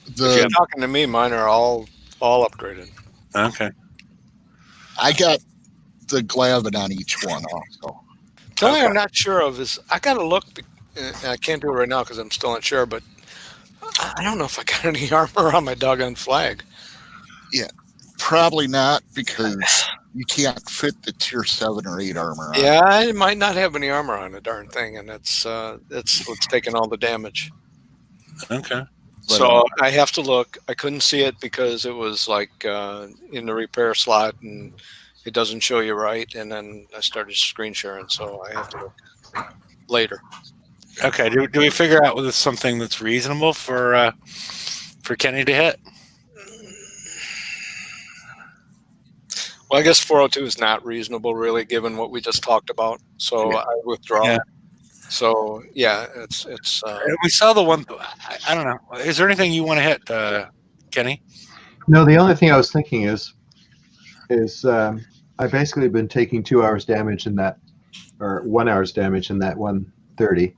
if you're talking to me, mine are all upgraded. Okay. I got the Glavin on each one also. The only thing I'm not sure of is I got to look. I can't do it right now because I'm still not sure, but I don't know if I got any armor on my doggone flag. Probably not, because you can't fit the tier 7 or 8 armor on. Yeah, I might not have any armor on the darn thing, and that's what's taking all the damage. Okay. So I have to look. I couldn't see it because it was like in the repair slot, and it doesn't show you right. And then I started screen sharing, so I have to look later. Okay. Do we figure out whether it's something that's reasonable for Kenny to hit? Well, I guess 402 is not reasonable, really, given what we just talked about. So I withdraw. Yeah. So yeah, it's. We saw the one. I don't know. Is there anything you want to hit, Kenny? No, the only thing I was thinking is I've basically been taking 2 hours damage in that, or 1 hour's damage in that 130.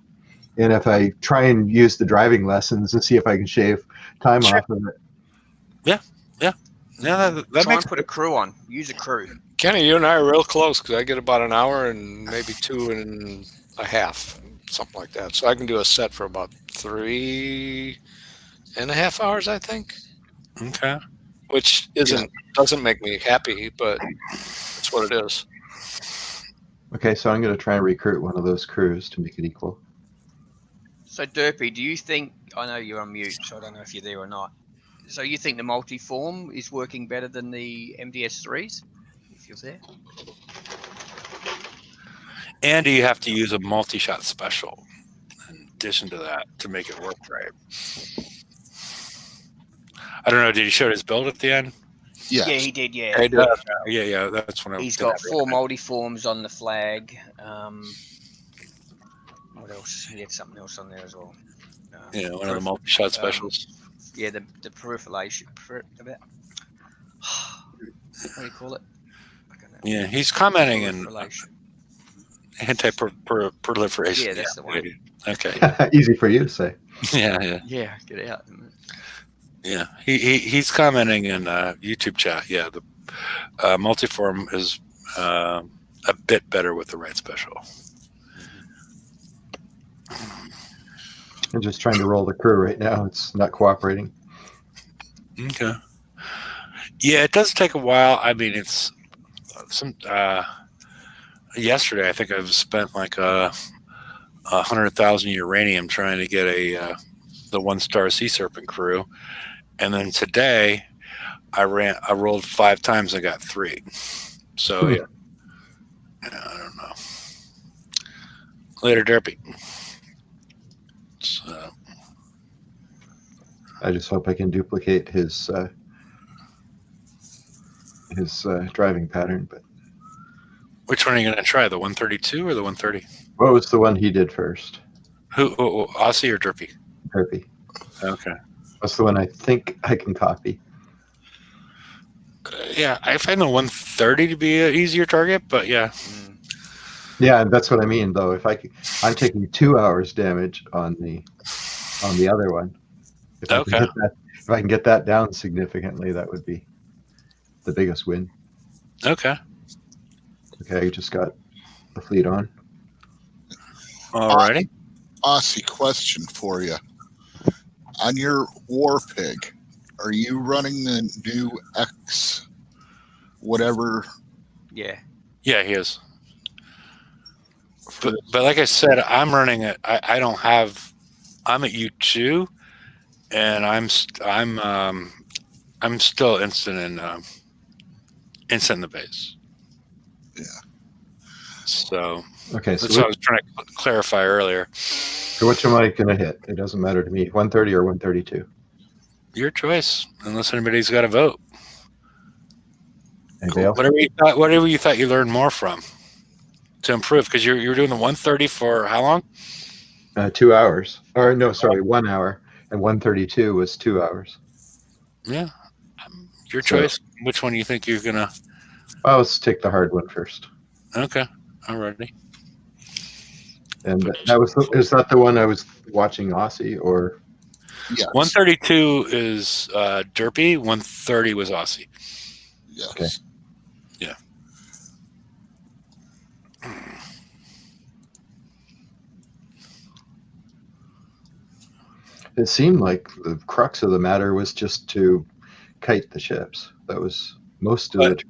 And if I try and use the driving lessons and see if I can shave time off of it. Yeah, that Try makes and put a crew on. Use a crew. Kenny, you and I are real close because I get about an hour and maybe 2.5, something like that. So I can do a set for about 3.5 hours, I think. Okay. Which doesn't make me happy, but it's what it is. Okay, so I'm going to try and recruit one of those crews to make it equal. So, Derpy, do you think... I know you're on mute, so I don't know if you're there or not. So you think the multi-form is working better than the MDS3s? If you're there. And do you have to use a multi-shot special in addition to that to make it work right? I don't know. Did he show his build at the end? Yes. Yeah, he did, yeah. I do. Yeah. That's when I. He's got 4 multi-forms on the flag. What else? He had something else on there as well. Yeah, one of the multi-shot specials. Yeah, the proliferation. What do you call it? I don't know. Yeah, he's commenting in Proliferation. anti-proliferation. Yeah, that's the one. Okay. Easy for you to say. Yeah. Yeah, get it out. Yeah. He's commenting in YouTube chat. Yeah, the multiform is a bit better with the right special. I'm just trying to roll the crew right now. It's not cooperating. Okay. Yeah, it does take a while. I mean, it's yesterday I think I've spent like 100,000 uranium trying to get the 1-star sea serpent crew, and then today I rolled 5 times and got 3. So yeah, I don't know. Later, Derpy. So, I just hope I can duplicate his driving pattern. But which one are you going to try? The 132 or the 130? what was the one he did first? Who Aussie or Derpy? Derpy. Okay. That's the one I think I can copy. Yeah, I find the 130 to be an easier target, but yeah. Yeah, that's what I mean. Though, I'm taking 2 hours damage on the other one. If I can get that down significantly, that would be the biggest win. Okay. Okay, I just got the fleet on. Alrighty. Aussie, question for you. On your war pig, are you running the new X whatever? Yeah. Yeah, he is. But like I said, I'm running it. I don't have. I'm at U2, and I'm still instant in the base. Yeah. So Okay, that's so what I was trying to clarify earlier. so which am I going to hit? It doesn't matter to me. 130 or 132. Your choice, unless anybody's got a vote. Anybody else? Whatever you thought you learned more from to improve, because you're doing the 130 for how long? 2 hours. Or no, sorry, 1 hour. And 132 was 2 hours. Yeah, your choice. Which one do you think you're gonna? Well, let's take the hard one first. Okay, alrighty. And is that the one I was watching Aussie or? Yes. 132 is Derpy. 130 was Aussie. Yes. Okay. Yeah. It seemed like the crux of the matter was just to kite the ships. That was most of it.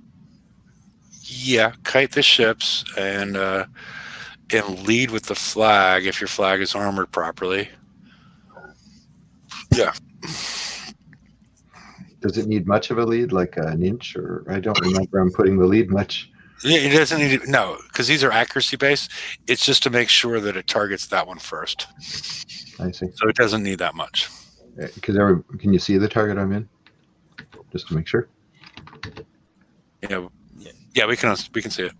Yeah, kite the ships and lead with the flag if your flag is armored properly. Yeah. Does it need much of a lead, like an inch, or I don't remember I'm putting the lead much. Yeah, it doesn't need to, no, because these are accuracy based. It's just to make sure that it targets that one first. I see. So it doesn't need that much. Because can you see the target I'm in? Just to make sure. Yeah, we can see it.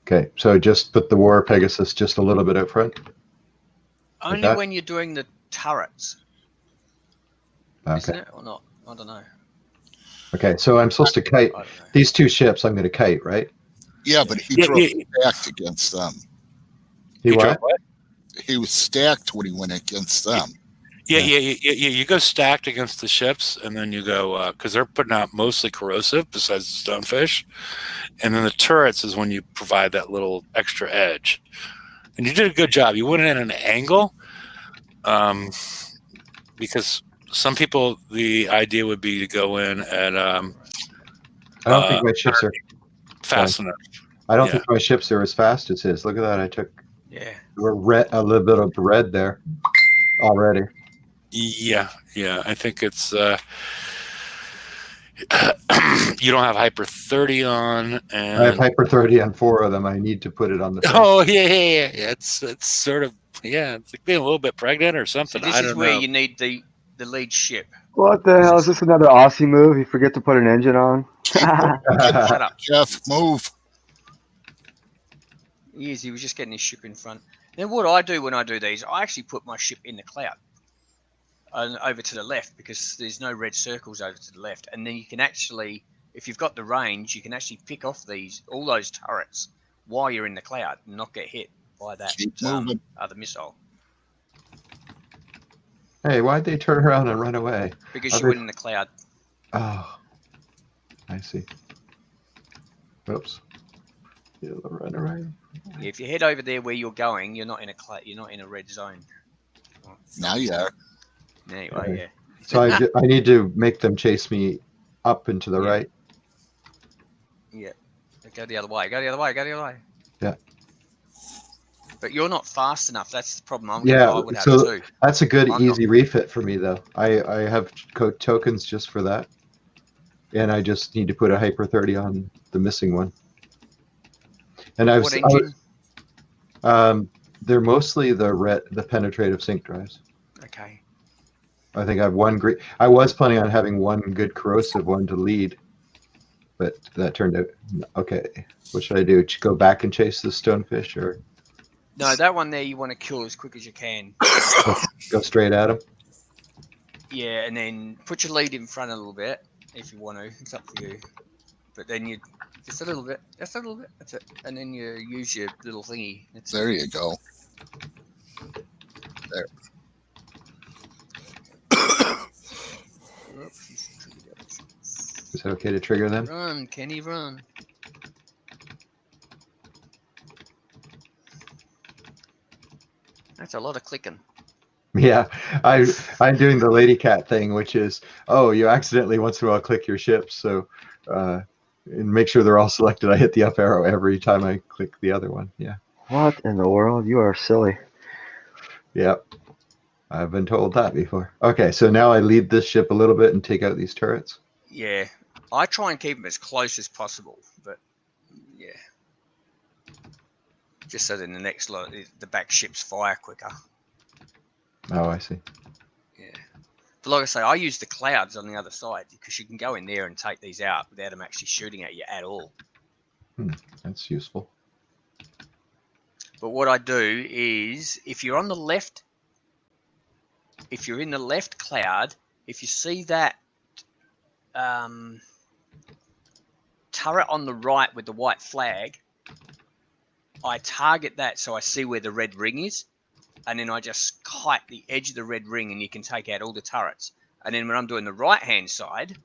Okay, so just put the War Pegasus just a little bit out front. Only that? when you're doing the turrets, isn't Okay. it, or not? I don't know. Okay, so I'm supposed to kite I don't know. these 2 ships. I'm going to kite, right? Yeah, but he drove stacked against them. He drove what? He was stacked when he went against them. Yeah. You go stacked against the ships, and then you go because they're putting out mostly corrosive besides the stonefish, and then the turrets is when you provide that little extra edge. And you did a good job. You went in at an angle, because some people the idea would be to go in at I don't think my ships are fast enough. I don't think my ships are as fast as his. Look at that! I took Yeah. a little bit of red there already. Yeah. I think it's you don't have Hyper 30 on, and I have Hyper 30 on 4 of them. I need to put it on the. Oh yeah. It's sort of it's like being a little bit pregnant or something. So this is where you need the lead ship. What the hell is this? Another Aussie move? You forget to put an engine on. Shut up. Jeff, move. He was just getting his ship in front. Then what I do when I do these, I actually put my ship in the cloud and over to the left, because there's no red circles over to the left. And then you can actually, if you've got the range, you can actually pick off all those turrets while you're in the cloud and not get hit by that other missile. Hey, why'd they turn around and run away? Because you went in the cloud. Oh, I see. Oops. You'll run away. Yeah, if you head over there where you're going, you're not in a red zone. Now you are. There you are, yeah. So I need to make them chase me up and to the right. Yeah. Go the other way. Go the other way. Go the other way. Yeah. But you're not fast enough. That's the problem. I Yeah, would have so too. that's a good, I'm easy refit for me, though. I have tokens just for that. And I just need to put a Hyper 30 on the missing one. And What engine? They're mostly the penetrative sync drives. Okay. I think I have one great. I was planning on having one good corrosive one to lead, but that turned out okay. What should I do? Go back and chase the stonefish, or No, that one there you want to kill as quick as you can. go straight at him? Yeah, and then put your lead in front a little bit if you want to. It's up to you. But then you just a little bit. Just a little bit. That's it. And then you use your little thingy. There you go. There. Is it okay to trigger them? Run, Kenny, run. That's a lot of clicking. Yeah, I'm doing the lady cat thing, which is, you accidentally once in a while click your ships, so and make sure they're all selected. I hit the up arrow every time I click the other one. Yeah. What in the world? You are silly. Yep. I've been told that before. Okay, so now I lead this ship a little bit and take out these turrets. Yeah, I try and keep them as close as possible, but yeah, just so then the next lot, the back ships fire quicker. Oh, I see. Yeah, but like I say, I use the clouds on the other side because you can go in there and take these out without them actually shooting at you at all. That's useful. But what I do is, if you're on the left, if you're in the left cloud, if you see that turret on the right with the white flag, I target that so I see where the red ring is, and then I just kite the edge of the red ring and you can take out all the turrets. And then when I'm doing the right hand side,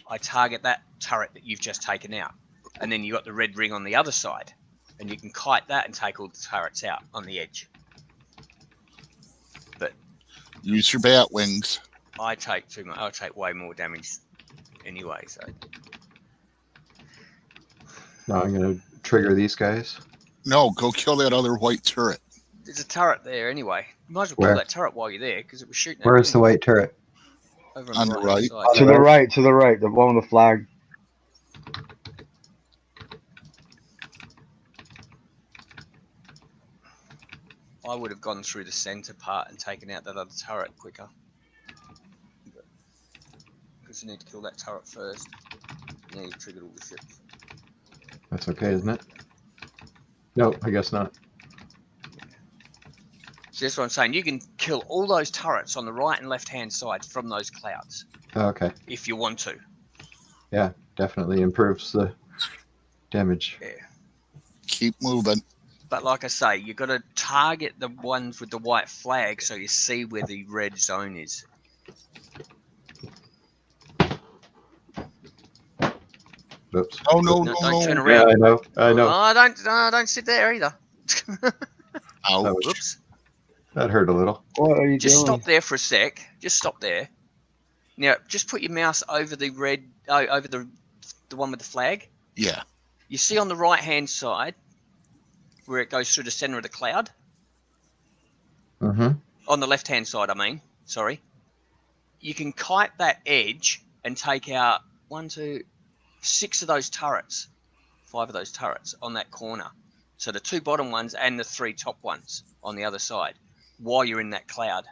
I target that turret that you've just taken out, and then you got the red ring on the other side and you can kite that and take all the turrets out on the edge. But Use your bat wings. I take too much. I take way more damage anyway. So Now I'm going to trigger these guys. No, go kill that other white turret. there's a turret there anyway. You might as well Where? kill that turret while you're there because it was shooting. at Where's you the white turret? over On the right-hand right? side. To the right, to the right, the one with the flag. I would have gone through the center part and taken out that other turret quicker. Because you need to kill that turret first. Now you've triggered all the ships. That's okay, isn't it? No, I guess not. So that's what I'm saying. You can kill all those turrets on the right and left hand side from those clouds Oh, okay. if you want to. Yeah, definitely improves the damage. Yeah. Keep moving. But like I say, you've got to target the ones with the white flag so you see where the red zone is. Oops. Oh no, No, no, don't turn no. Yeah, around. I know. Oh, don't sit there either. Ouch. Whoops. That hurt a little. What are you Just doing? stop there for a sec. Just stop there. Now, just put your mouse over the red, over the one with the flag. Yeah. You see on the right-hand side where it goes through the center of the cloud? Mm-hmm. On the left-hand side, I mean. Sorry. You can kite that edge and take out 6 of those turrets, 5 of those turrets on that corner. So the 2 bottom ones and the 3 top ones on the other side while you're in that cloud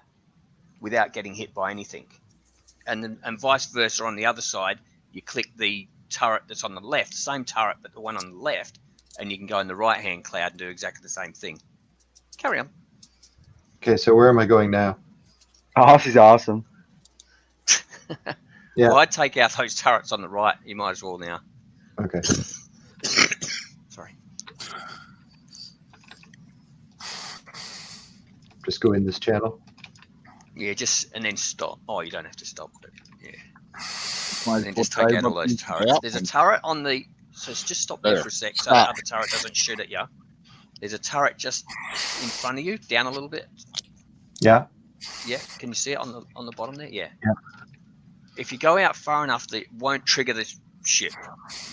without getting hit by anything. And vice versa on the other side, you click the turret that's on the left, same turret but the one on the left, and you can go in the right-hand cloud and do exactly the same thing. Carry on. Okay, so where am I going now? Oh, she's awesome. Yeah. Well, I'd take out those turrets on the right. You might as well now. Okay. Sorry. Just go in this channel. Yeah, and then stop. Oh, you don't have to stop, but yeah. Might And then as just well take try out all looking those for turrets. that There's a one. turret on the... So just stop there There. for a sec so Stop. that other turret doesn't shoot at you. There's a turret just in front of you, down a little bit. Yeah. Yeah, can you see it on the bottom there? Yeah. Yeah. If you go out far enough, it won't trigger ship.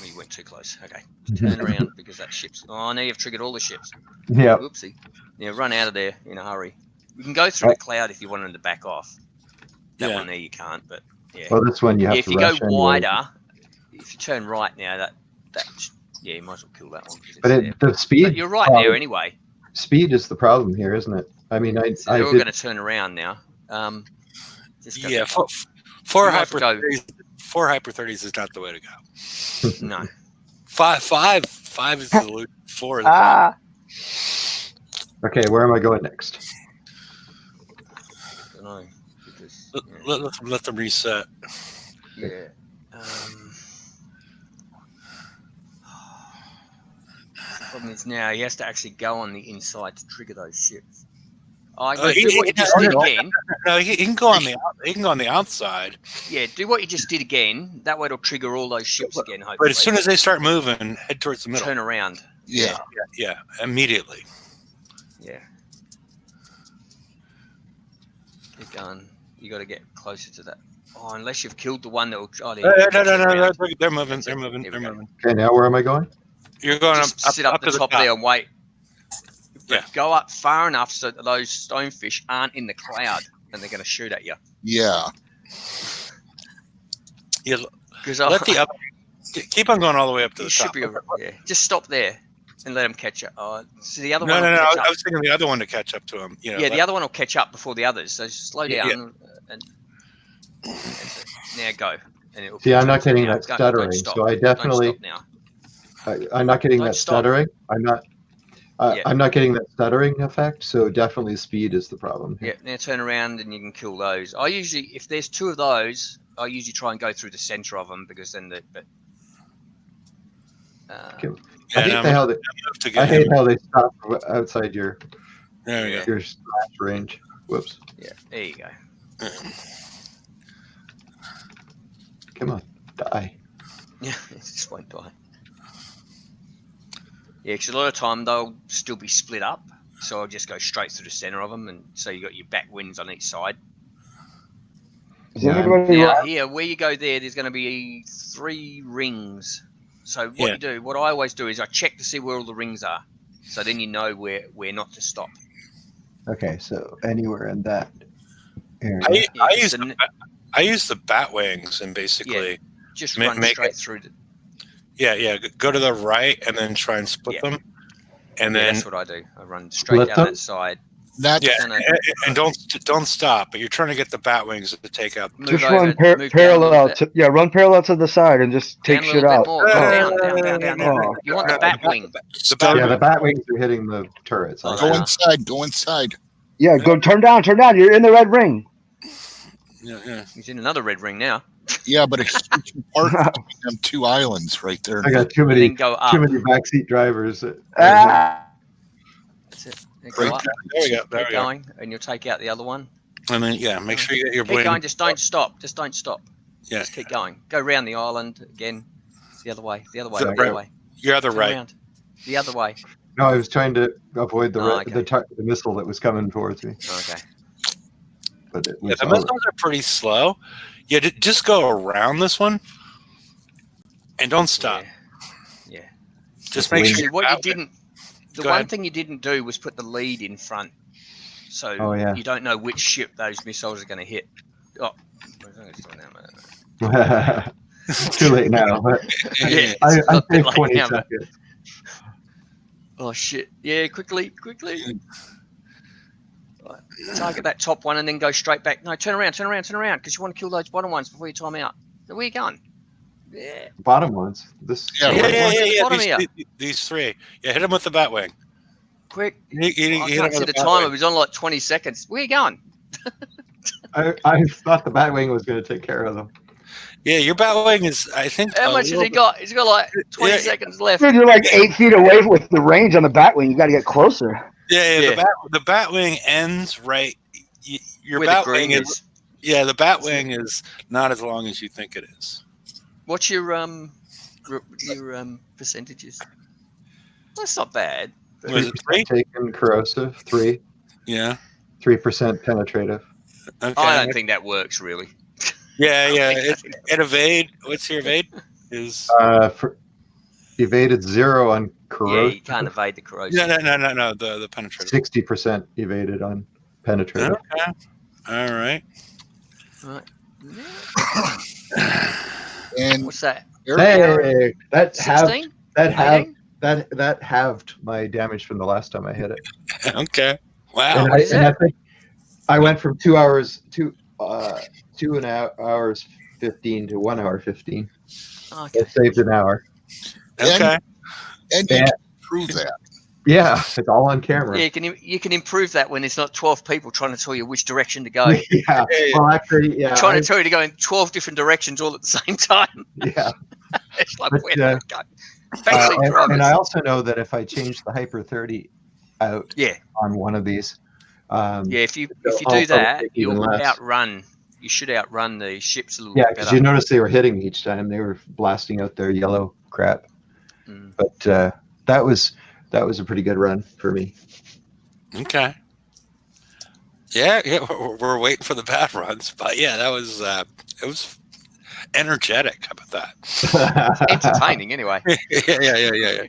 We went too close. Okay, turn around because that ship's. Oh, now you've triggered all the ships. Yeah. Whoopsie. Yeah, run out of there in a hurry. You can go through the cloud if you wanted to back off. That one there you can't, but yeah. Well, this one you have If to you go rush anyway. wider, if you turn right now, that yeah, you might as well kill that one. But the speed. But you're right there anyway. Speed is the problem here, isn't it? I mean, So they're all going to turn around now. Yeah, four hyper 30s is not the way to go. No. Five is the loot. 4 is the Ah. Okay, where am I going next? I don't know. Because, let them reset. yeah. The problem is now he has to actually go on the inside to trigger those ships. Oh, do what you just did again. No, he can go on the he can go on the outside. Yeah, do what you just did again. That way it'll trigger all those ships again. Hopefully. But as soon as they start moving, head towards the middle. Turn around. Yeah. Yeah, immediately. Yeah. Keep going. You got to get closer to that. Oh, unless you've killed the one that will. Oh, No, they're moving. They're moving. They're moving. Okay, now where am I going? You're going just sit up the top there and wait. Yeah. Go up far enough so that those stonefish aren't in the cloud and they're going to shoot at you. Yeah. Let the other keep on going all the way up to the top. Just stop there and let them catch up. Oh, so the other no, one. No, I was thinking the other one to catch up to him. You know, the other one will catch up before the others. So slow down and now go. And it'll See, I'm not getting that stuttering, so I definitely. I'm not getting that stuttering. I'm not getting that stuttering effect, so definitely speed is the problem. Yeah, now turn around and you can kill those. I usually, if there's 2 of those, I usually try and go through the center of them because then I hate how they stop outside your slash range. Whoops. Yeah, there you go. Come on, die. Yeah, it just won't die. Yeah, because a lot of time they'll still be split up, so I'll just go straight through the center of them, and so you got your back wings on each side. Now here, where you go there's going to be 3 rings. So what I always do is I check to see where all the rings are, so then you know where not to stop. Okay, so anywhere in that area. I use the bat wings and basically just run straight through the. Yeah. Go to the right and then try and split them, and then that's what I do. I run straight down that side. And don't stop. But you're trying to get the bat wings to take out. Just run parallel. Run parallel to the side and just take shit out. Down. You want the bat wing. The bat wings are hitting the turrets. Go inside. Yeah, go turn down. You're in the red ring. Yeah. He's in another red ring now. Yeah, but it's part of them 2 islands right there. I got too many backseat drivers. That's it. There we go. There we go. And you'll take out the other one. And then make sure you get your keep going. Just don't stop. Yeah. Just keep going. Go around the island again. The other way. Your other right. Around. The other way. No, I was trying to avoid the missile that was coming towards me. Okay. But the missiles are pretty slow. Yeah, just go around this one and don't stop. Yeah. Just make sure. What you didn't. The one thing you didn't do was put the lead in front, so you don't know which ship those missiles are going to hit. Oh, it's too late now. But I think 20 seconds. Oh shit! Yeah, quickly. Right. Target that top one and then go straight back. No, turn around, because you want to kill those bottom ones before you time out. Where are you going? Yeah. Bottom ones. These 3. Yeah, hit them with the bat wing. Quick. I can't see the timer. It was on like 20 seconds. Where are you going? I thought the bat wing was going to take care of them. Yeah, your bat wing is, I think. How much has he got? He's got like 20 seconds left. Dude, you're like 8 feet away with the range on the bat wing. You got to get closer. Yeah. The bat wing ends right. Your bat wing is. Yeah, the bat wing is not as long as you think it is. What's your percentages? That's not bad. Was it 3? Taken corrosive 3. Yeah. 3% penetrative. Okay. I don't think that works really. Yeah. It evade. What's your evade? is? Evaded 0 on Yeah, corrosion. you can't evade the corrosion. No. The penetrative. 60% evaded on penetrative. Okay. All right. Right. And What's that? Hey, that 16? halved 18? that halved my damage from the last time I hit it. Okay. Wow. And what is and I it? think I went from 2 hours 2 hours 15 to 1 hour 15. Okay. It saved an hour. Okay. and you Yeah. can prove that. Yeah, it's all on camera. Yeah, you can improve that when it's not 12 people trying to tell you which direction to go. Yeah. Well, actually, yeah. Trying to tell you to go in 12 different directions all at the same time. Yeah. It's like, But, where do I go? Backseat and drivers. I also know that if I change the Hyper 30 out Yeah, on one of these, if you they'll do all that, take even you'll less. outrun. You should outrun the ships a little Yeah, bit because better. you notice they were hitting me each time. They were blasting out their yellow crap. Mm. But that was a pretty good run for me. Okay. Yeah. We're waiting for the bad runs, but yeah, that was it was energetic. How about that? Entertaining, anyway. Yeah.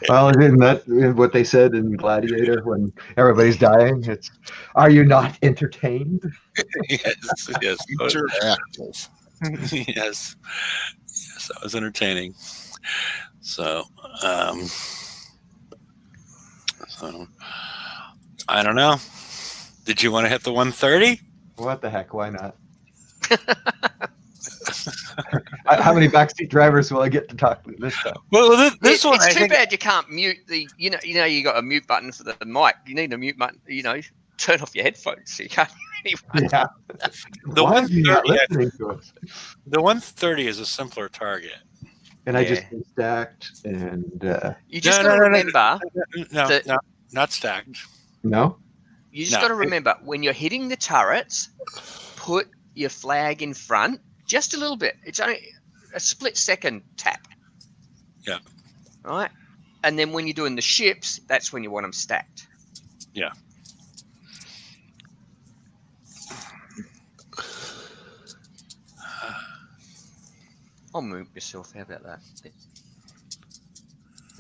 Well, isn't that what they said in Gladiator when everybody's dying? It's, are you not entertained? Yes. Interactive. Yes, that was entertaining. So, I don't know. Did you want to hit the 130? What the heck? Why not? How many backseat drivers will I get to talk to this time? Well, this one, it's I too think, bad you can't mute the. You know, you got a mute button for the mic. You need a mute button. Turn off your headphones so you can't hear anyone. Yeah. the Why are you not 130. listening to us? The 130 is a simpler target. And I Yeah. just been stacked and You just No, got to no, no, remember. No, not stacked. no. You just No. got to remember when you're hitting the turrets, put your flag in front just a little bit. It's only a split second tap. Yeah. Right. And then when you're doing the ships, that's when you want them stacked. Yeah. I'll mute yourself. How about that?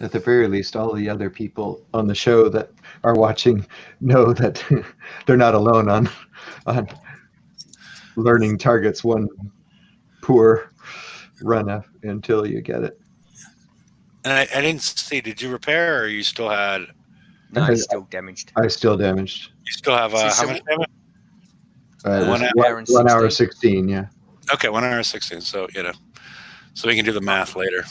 At the very least, all the other people on the show that are watching know that they're not alone on learning targets one poor run until you get it. And I didn't see. Did you repair, or you still had? No, it's still damaged. I still damaged. You still have So how much damage? 1 hour and 1 hour 16. 16. Yeah. Okay, 1 hour 16. So so we can do the math later.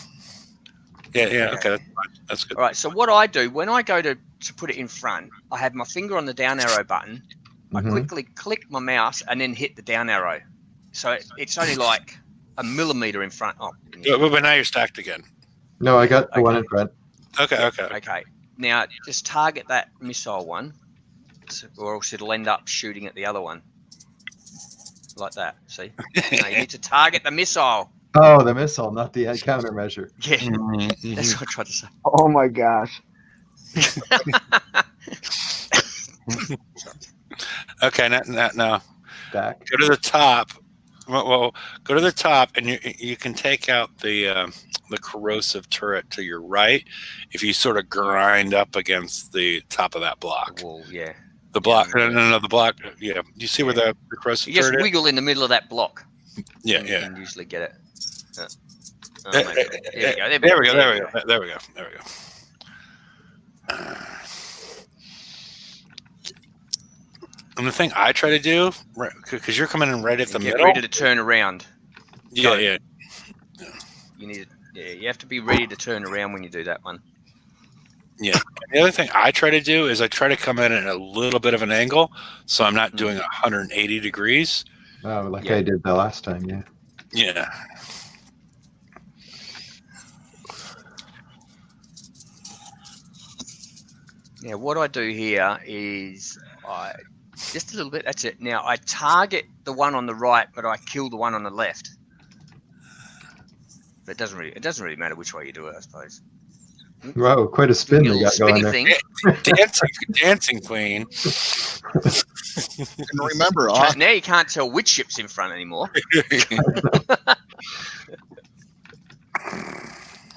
Yeah. Okay, that's good. All right. So what I do when I go to put it in front, I have my finger on the down arrow button. I Mhm. quickly click my mouse and then hit the down arrow. So it's only like a millimeter in front. Oh, But now you're stacked again. No, I got the Okay. one in front. Okay. okay. Now just target that missile one, or else it'll end up shooting at the other one. Like that. See? No, you need to target the missile. Oh, the missile, not the countermeasure. Yeah, Mhm. that's what I tried to say. Oh my gosh. Okay, now Stack. go to the top. Well, go to the top, and you can take out the corrosive turret to your right if you sort of grind up against the top of that block. Well, yeah. The block. No, the block. Yeah, you see where the corrosive You just turret is? wiggle in the middle of that block. Yeah, and yeah. You can usually get it. There we go. There we go. And the thing I try to do, because you're coming in right at the Get middle. ready to turn around. Yeah. You need. Yeah, you have to be ready to turn around when you do that one. Yeah. The other thing I try to do is I try to come in at a little bit of an angle, so I'm not doing 180 degrees. Oh, like Yeah. I did the last time, yeah. Yeah. Yeah, what I do here is I just a little bit. That's it. Now I target the one on the right, but I kill the one on the left. But it doesn't really matter which way you do it, I suppose. Wow, quite a spin Your they little got going spinny there. thing. Dancing queen. And remember, Now you can't tell which ship's in front anymore.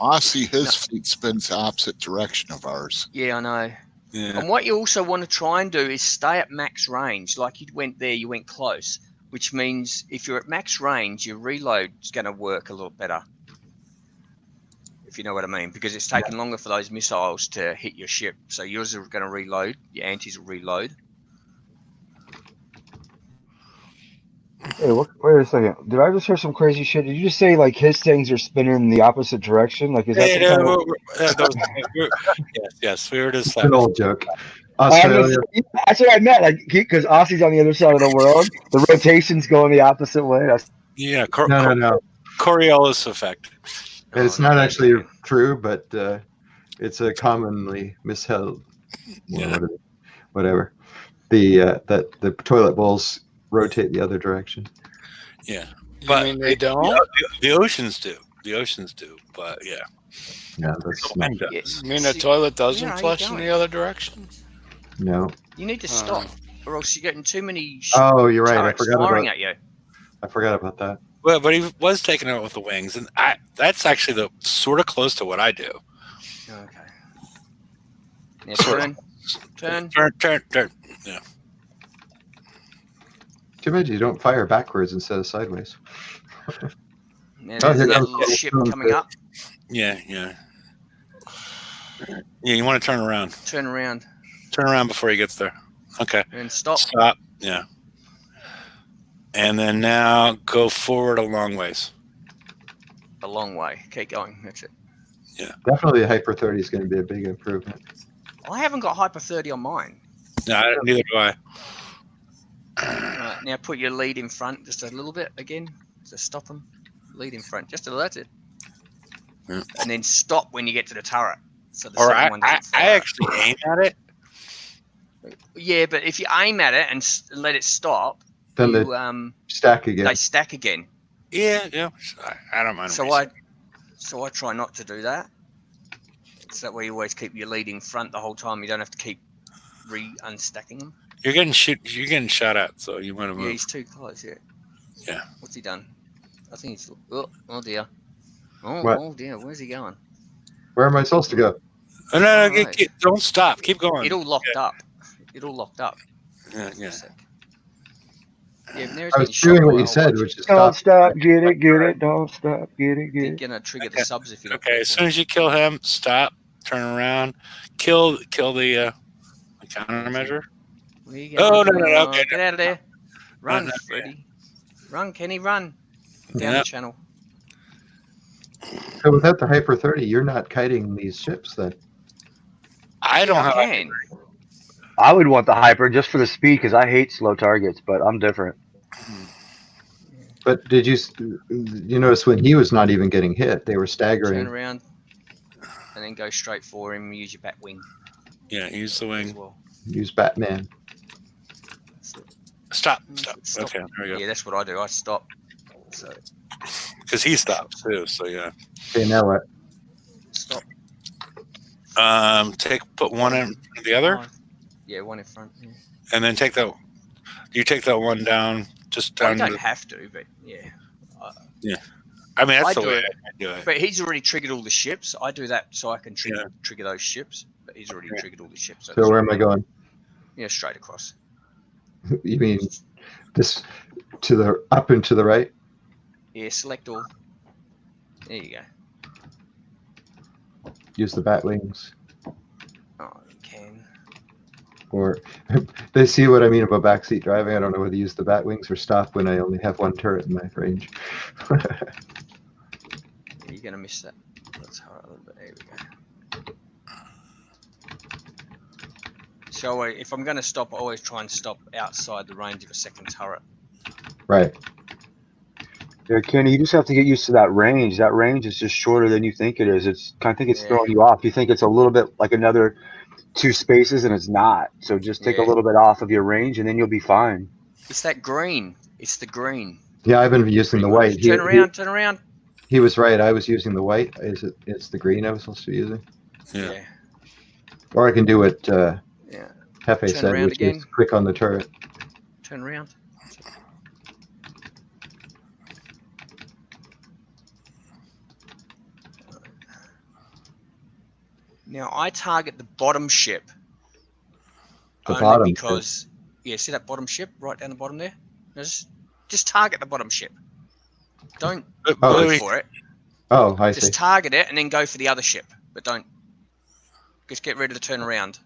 Aussie, his fleet spins the opposite direction of ours. Yeah, I know. Yeah. And what you also want to try and do is stay at max range. Like you went there, you went close, which means if you're at max range, your reload is going to work a little better. If you know what I mean, because it's taking longer for those missiles to hit your ship. So yours are going to reload, your antis will reload. Hey, wait a second. Did I just hear some crazy shit? Did you just say like his things are spinning in the opposite direction? Like is that Hey, some kind yes, we were just It's an old joke. of? Australia. That's what I meant. Like because Aussie's on the other side of the world, the rotation's going the opposite way. That's yeah, No. Coriolis effect. It's Oh, not no, actually man. true, but it's a commonly misheld. Yeah. Whatever. That the toilet bowls rotate the other direction. Yeah, You but mean they don't? the oceans do. The oceans do. But yeah, Yeah, that's Mine not, does. You mean the See, toilet where doesn't are you flush in going? the other direction? no. You need to stop, or else you're getting too many Oh, you're right. I turrets forgot firing about. at you. I forgot about that. Well, but he was taking out with the wings, and that's actually the sort of close to what I do. Okay. Now Sort of. turn. Turn. Yeah. Too bad you don't fire backwards instead of sideways. Now Oh, there's here that comes little the ship stone coming fish. up. Yeah. You want to turn around. Turn around Turn around before he gets there. Okay. and stop. Stop. Yeah. And then now go forward a long ways. A long way. Keep going. That's it. Definitely, Hyper 30 is going to be a big improvement. I haven't got Hyper 30 on mine. No, neither do I. Right, now put your lead in front just a little bit again. To stop them. Lead in front. Just a little. That's it. Yeah. And then stop when you get to the turret. So the Or second I one doesn't fire. actually aim at it. Yeah, but if you aim at it and let it stop, Then you, they stack again. they stack again. Yeah. I don't mind. So I try not to do that. So that way you always keep your lead in front the whole time. You don't have to keep unstacking them. You're getting shot at, so you want to Yeah, move. he's too close. Yeah. Yeah. What's he done? I think he's. Oh dear. What? Oh dear. Where's he going? Where am I supposed to go? Oh, no, Alright. don't stop. Keep going. It all locked up. It all locked up. Yeah. For a sec. Yeah, but I was doing what you said, which is don't stop. stop, get it, don't stop, get it. You're gonna trigger the subs if you don't. Okay, as soon as you kill him, stop, turn around, kill the countermeasure. Where you Oh, going? no, okay, Get out of there. Run, no, Freddy. Run, Kenny, run. Down Yeah. the channel. So without the Hyper 30, you're not kiting these ships then. I don't have. Can. I would want the hyper just for the speed because I hate slow targets, but I'm different. But did you notice when he was not even getting hit, they were Turn staggering. around and then go straight for him. Use your bat wing Yeah, use the as wing. well. Use Batman. Stop. Stop. Okay, there we go. Yeah, that's what I do. I stop. So Because he stops too. So yeah. Okay, now what? stop. Put one in the other, Oh, yeah, one in front. Yeah. and then take that. You take that one down, just Well, down. you don't have to, but yeah. I mean, that's I the do way it. I do it. But he's already triggered all the ships. I do that so I can trigger those ships. But he's already triggered all the ships. So where am I going? Yeah, straight across. You mean this to the up and to the right? Yeah, select all. There you go. Use the bat wings. Oh, you can. Or they see what I mean about backseat driving. I don't know whether to use the bat wings or stop when I only have one turret in my range. You're gonna miss that. Let's hurry a little bit. There we go. So if I'm gonna stop, I always try and stop outside the range of a second turret. Right. Yeah, Kenny, you just have to get used to that range. That range is just shorter than you think it is. I think it's Yeah. throwing you off. You think it's a little bit like another 2 spaces, and it's not. So just take a Yeah. little bit off of your range, and then you'll be fine. It's that green. It's the green. Yeah, I've been using the white. Turn around. Turn around. He was right. I was using the white. It's the green I was supposed to be using. Yeah. Or I can do what Yeah. Hefe Turn said, around which again. is click on the turret. Turn around. Now I target the bottom ship The only bottom because see that bottom ship right down the bottom there. Now just target the bottom ship. Don't Oh, go Bluey, for it. Oh, I see. Just target it and then go for the other ship, but don't just get ready to turn around.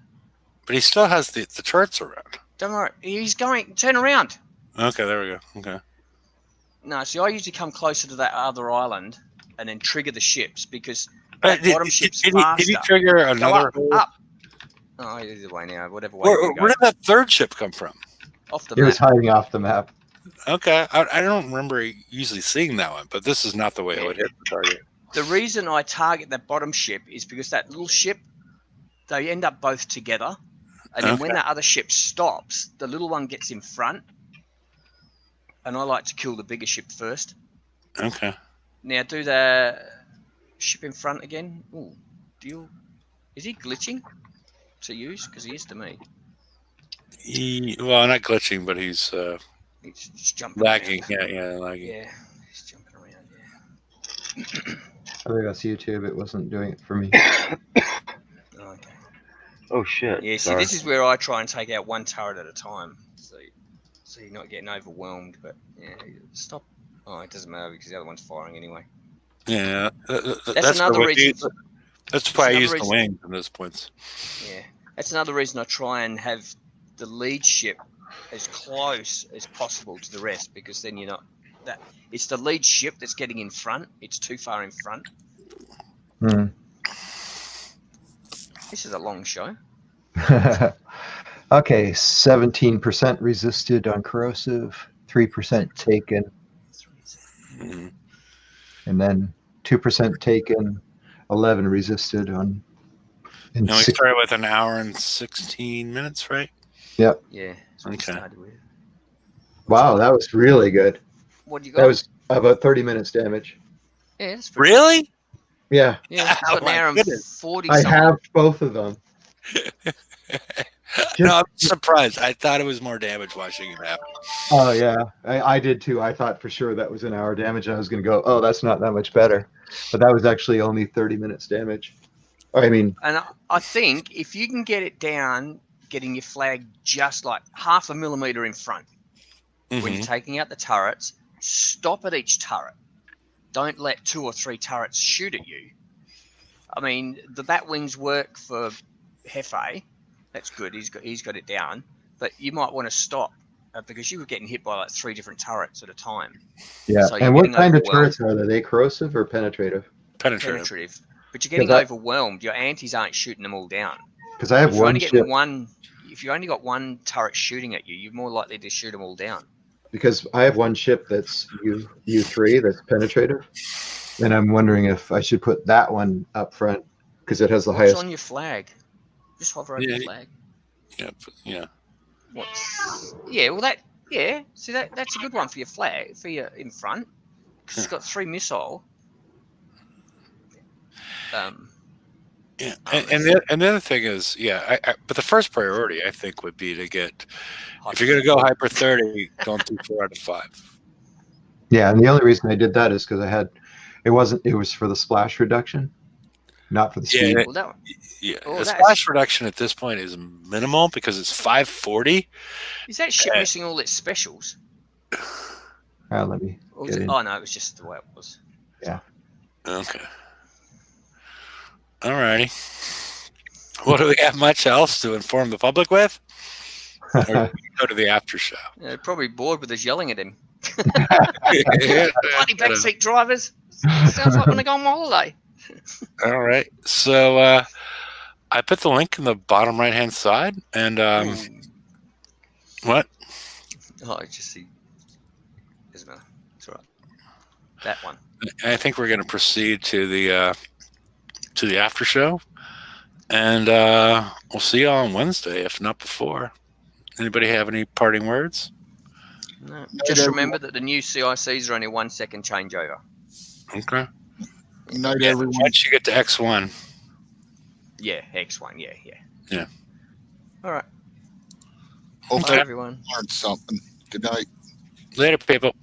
but he still has the turrets around. Don't worry, he's going turn around. Okay, there we go. Okay. No, see, I usually come closer to that other island and then trigger the ships because Did that bottom ship's he faster. trigger Go another up, hole? up. Oh, either way now, whatever way you Where want to go. did that third ship come from? Off the It was map. hiding off the map. Okay, I don't remember usually seeing that one, but this is not the way I would hit the target. The reason I target that bottom ship is because that little ship, they end up both together. And then when Okay. that other ship stops, the little one gets in front. And I like to kill the bigger ship first. Okay. Now do the ship in front again. Ooh, is he glitching to use? Because he is to me. Well, not glitching, but he's He's just jumping lagging. around. Yeah, lagging. Yeah, he's jumping around, yeah. I think that's YouTube. It wasn't doing it for me. Okay. Oh shit. Yeah, see, Sorry. this is where I try and take out one turret at a time. So you're not getting overwhelmed, but yeah, stop. Oh, it doesn't matter because the other one's firing anyway. Yeah, That's another why reason. That's why I another use the reason- wings in those points. Yeah, that's another reason I try and have the lead ship as close as possible to the rest because then you're not that. It's the lead ship that's getting in front. It's too far in front. Hmm. This is a long show. Okay, 17% resisted on corrosive, 3% taken, Mhm. and then 2% taken, 11 resisted on. And we started with an hour and 16 minutes, right? Yeah, that's what we Okay. started with. Wow, that was really good. What do you got? That was about 30 minutes damage. Yeah, that's pretty Really? Yeah, Yeah, it's got Oh an my hour and goodness. 40 I something. have both of them. No, I'm surprised. I thought it was more damage watching it happen. Oh yeah, I did too. I thought for sure that was an hour damage. I was going to go, oh, that's not that much better, but that was actually only 30 minutes damage. I mean, And I think if you can get it down, getting your flag just like half a millimeter in front when you're Mhm. taking out the turrets, stop at each turret. Don't let 2 or 3 turrets shoot at you. I mean, the bat wings work for Hefe. That's good. He's got it down. But you might want to stop because you were getting hit by like 3 different turrets at a time. yeah. So you're And what getting kind of overwhelmed. turrets are they? Are they corrosive or penetrative? Penetrative. Penetrative. But you're getting Because overwhelmed. Your antis aren't shooting them all down. Because I have If you're one only ship. getting one, if you only got one turret shooting at you, you're more likely to shoot them all down. Because I have one ship that's U3 that's penetrative, and I'm wondering if I should put that one up front because it has the What's highest. on your flag? Just hover over Yeah. your flag. Yeah. What's? Yeah, well yeah. See that's a good one for your flag for your in front because it's got 3 missile. Yeah. armors. And the other thing is, but the first priority I think would be to get, if you're going to go hyper 30, don't do 4 out of 5. Yeah, and the only reason I did that is because it was for the splash reduction, not for the Yeah, speed. Well, that one. Yeah, Oh, the that's- splash reduction at this point is minimal because it's 540. Is that ship missing all its specials? Let me Or was get it, in. oh no, it was just the way it was. Okay. Alrighty. Well, do we have much else to inform the public with? Or do we go to the after show? Yeah, they're probably bored with us yelling at him. Yeah. Bloody backseat drivers. Sounds like when I go on holiday. All right. So I put the link in the bottom right hand side, and Ooh. what? Oh, I just see. Doesn't matter. It's all right. That one. I think we're going to proceed to the after show, and we'll see you on Wednesday, if not before. Anybody have any parting words? No. Just remember that the new CICs are only 1 second changeover. Okay. Good night, Yeah, everyone. once you get to X1. Yeah, X1. Yeah. Yeah. All right. Hope Bye, that everyone. learned something. Good night. Later, people.